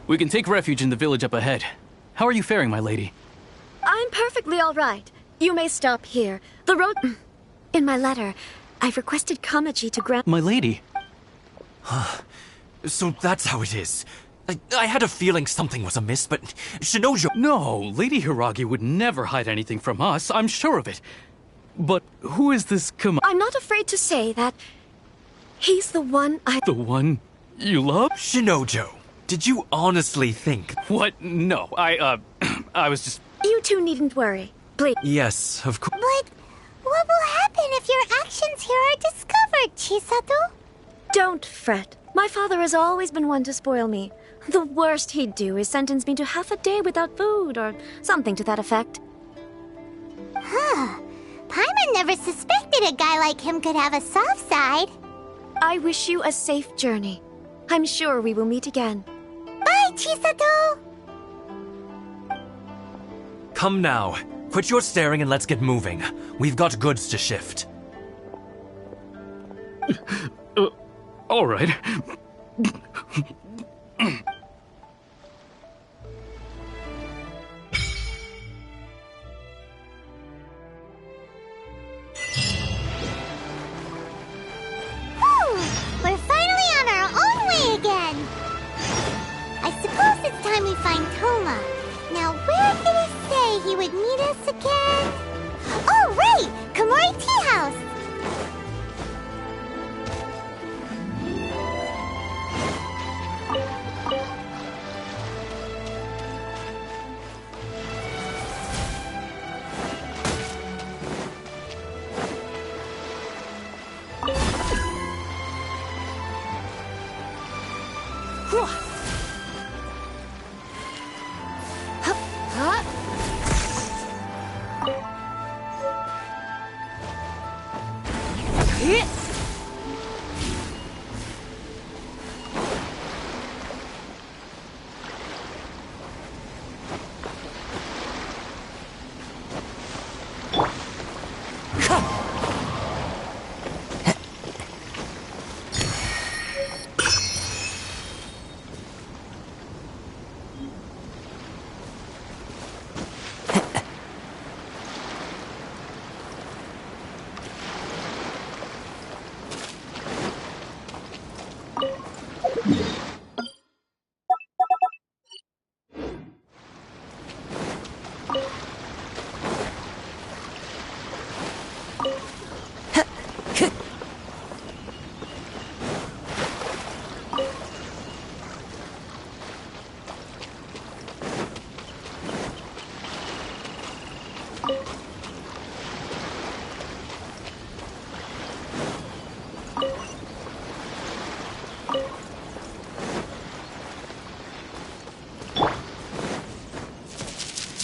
We can take refuge in the village up ahead. How are you faring, my lady? I'm perfectly all right. You may stop here. The road... In my letter, I've requested Kamaji to grant... My lady. So that's how it is. I had a feeling something was amiss, but Shinojo... No, Lady Hiragi would never hide anything from us. I'm sure of it. But who is this I'm not afraid to say that he's the one I... The one you love? Shinojo, did you honestly think... What? No, I was just... You two needn't worry. Please. Yes, of course. But what will happen if your actions here are discovered, Chisato? Don't fret. My father has always been one to spoil me. The worst he'd do is sentence me to half a day without food or something to that effect. Huh. Paimon never suspected a guy like him could have a soft side. I wish you a safe journey. I'm sure we will meet again. Bye, Chisato! Come now. Quit your staring and let's get moving. We've got goods to shift. All right. We're finally on our own way again! I suppose it's time we find Toma. Now, where did he say he would meet us again? Oh, right! Komori Tea House!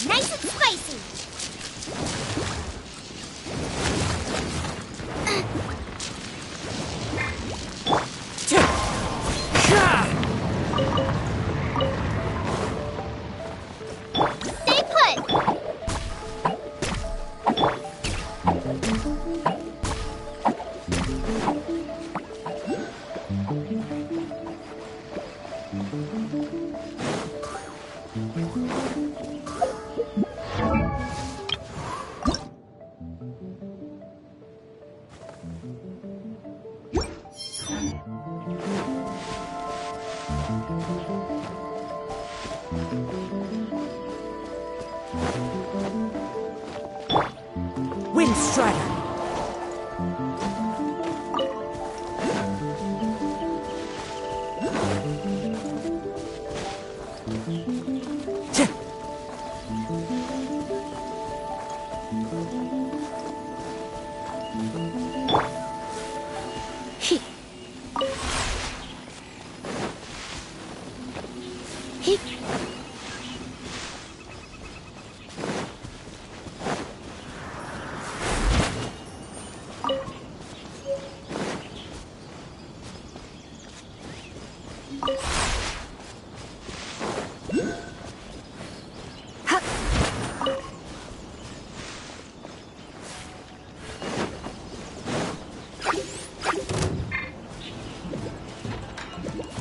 Nice and spicy! Strider.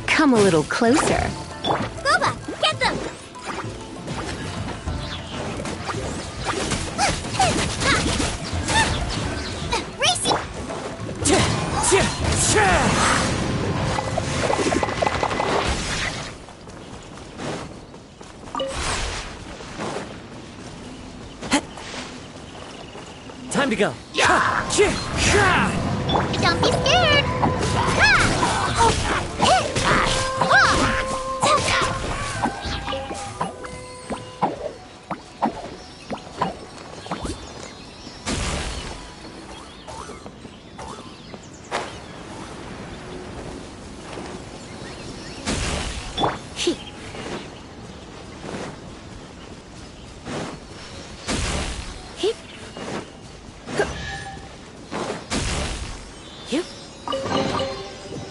Come a little closer. Boba, get them! Racing! Time to go. Don't be scared!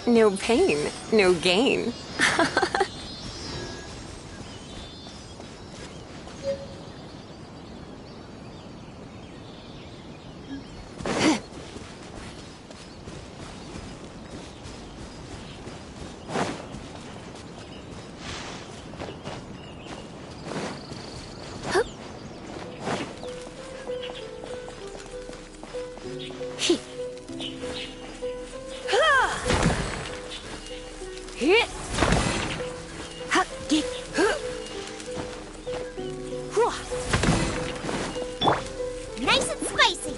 No pain, no gain. Nice and spicy!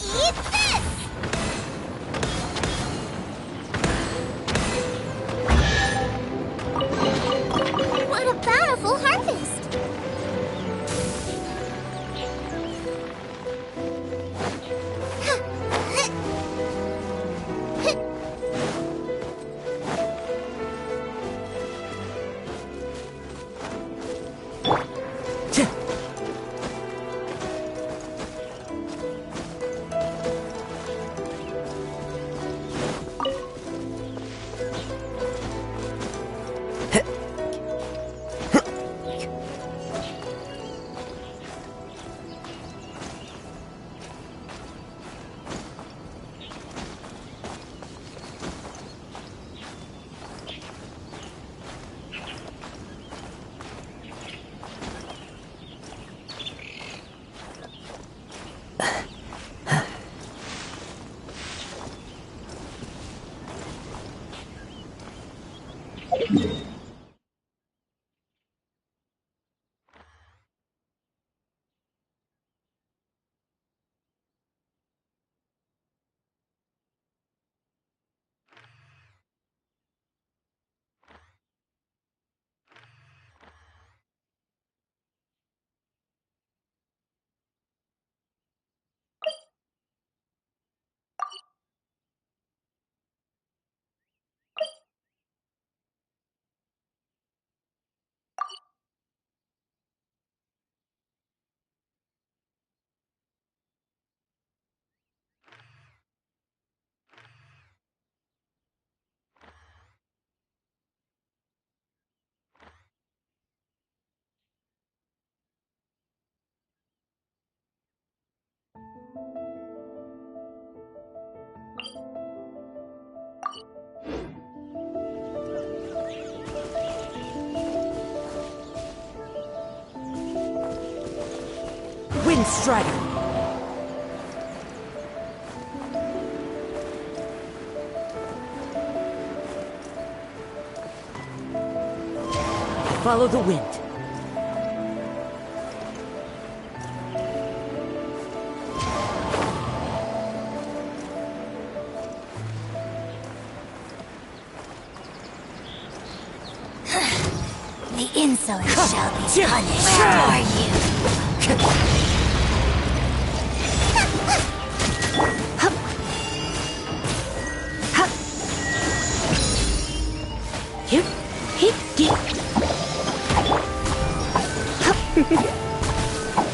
Eat this! Wind Strider. Follow the wind. The insolent shall be punished. Where are you?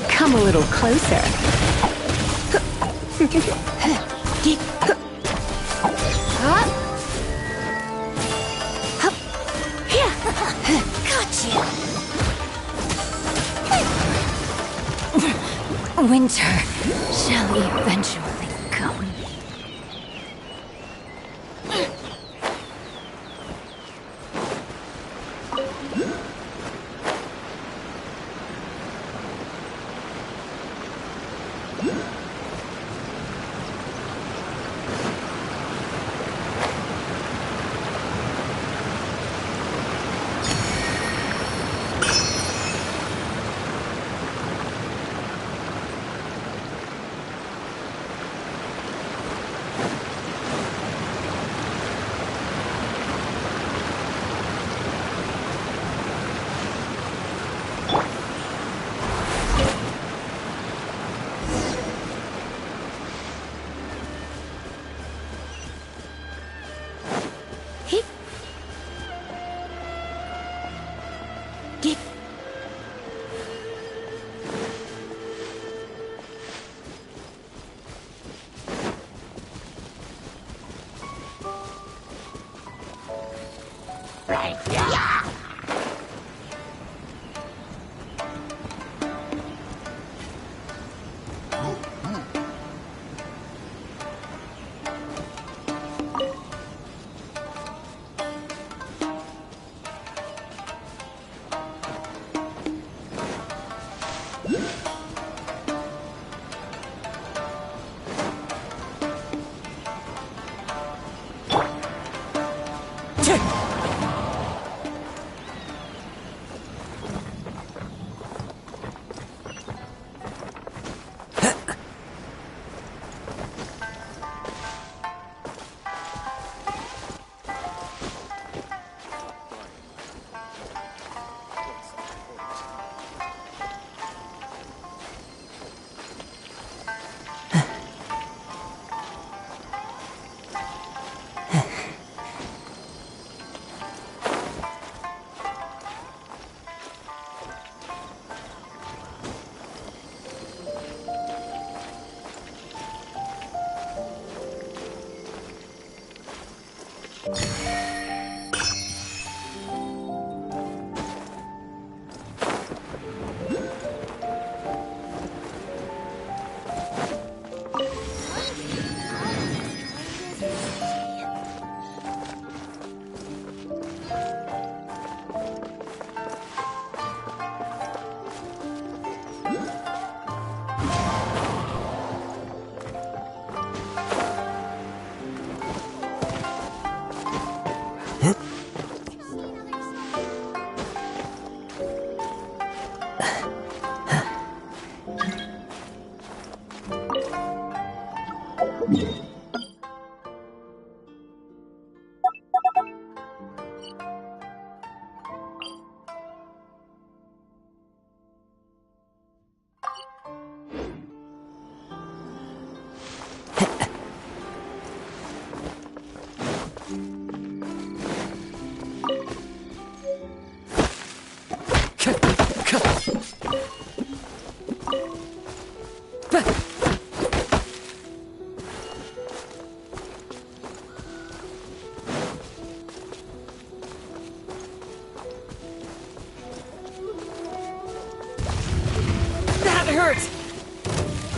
Come a little closer. Winter shall eventually come.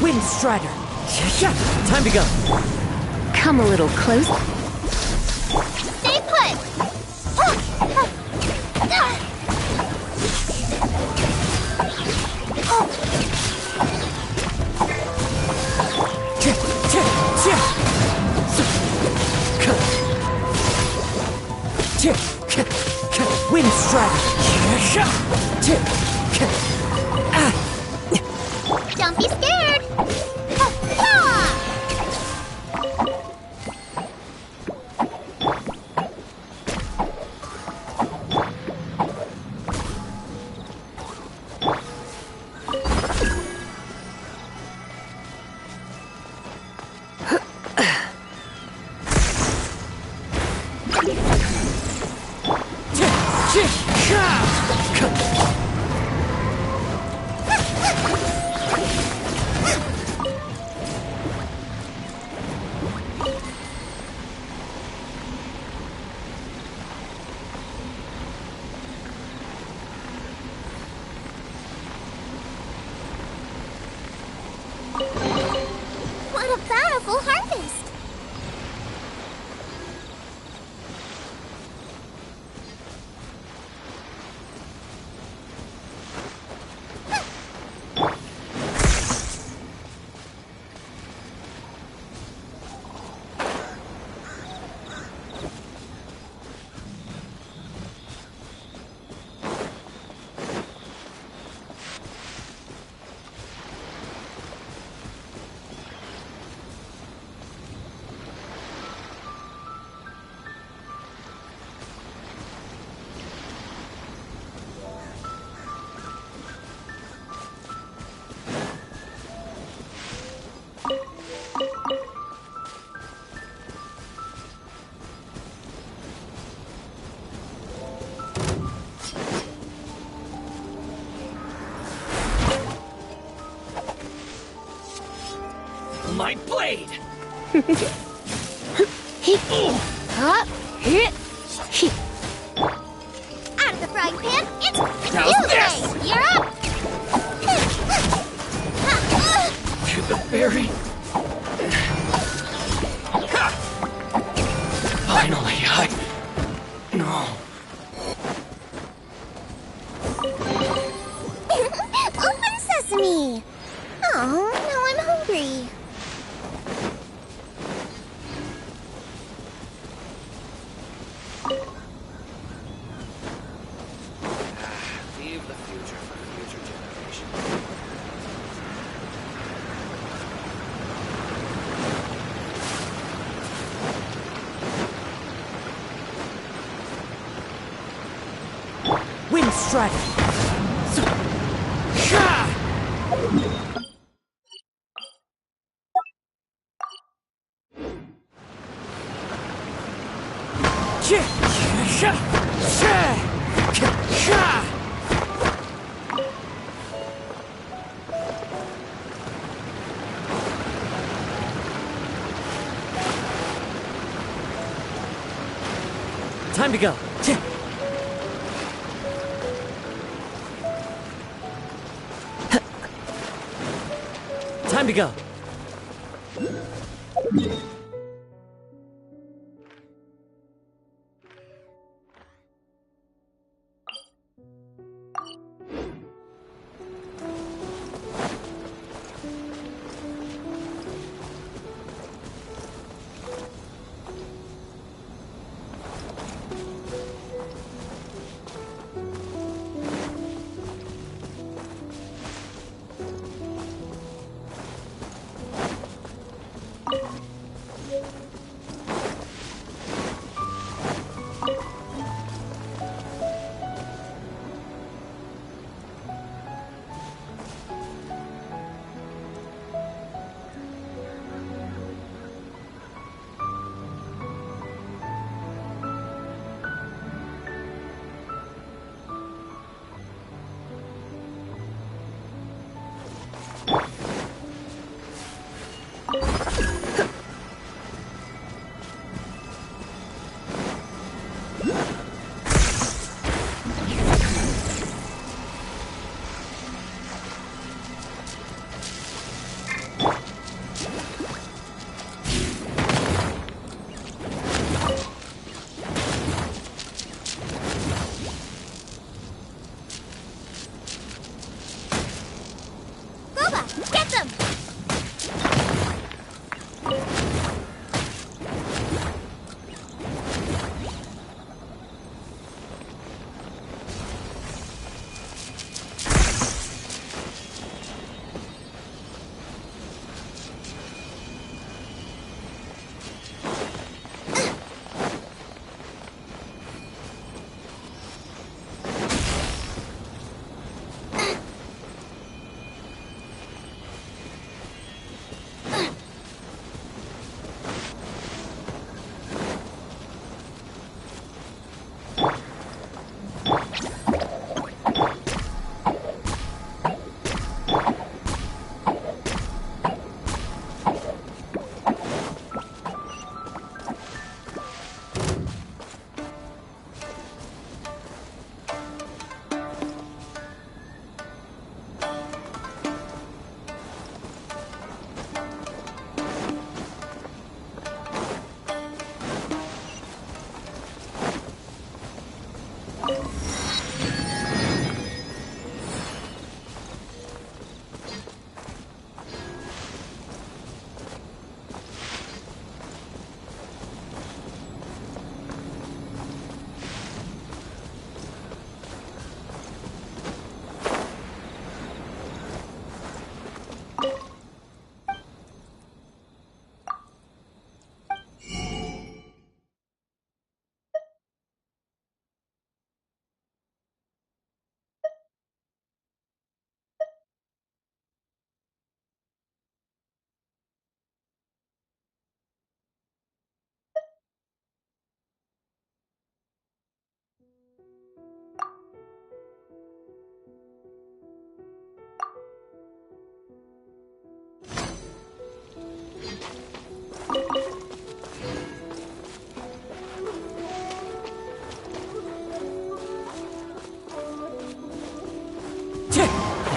Wind Strider. Time to go. Come a little closer. Stay put! Wind strike! Don't be scared! Ha! What a bountiful harvest! My blade! Out of the frying pan, it's How's you, this? Blade. You're up! To the very... Finally, No. Open sesame! Oh, now I'm hungry. Leave the future for future generations. Wind strike! Time to go. Time to go.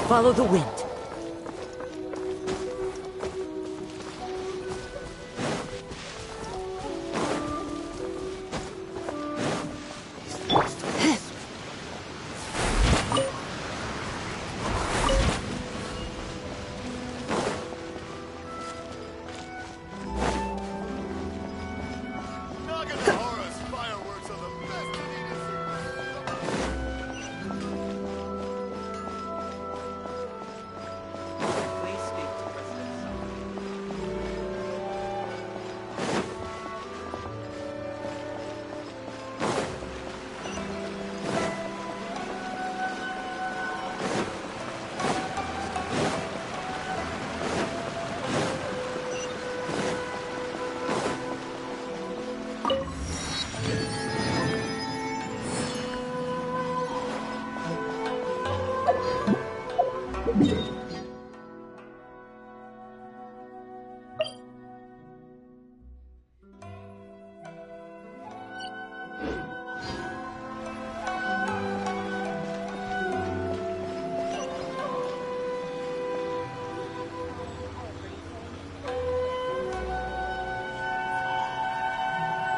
Follow the wind.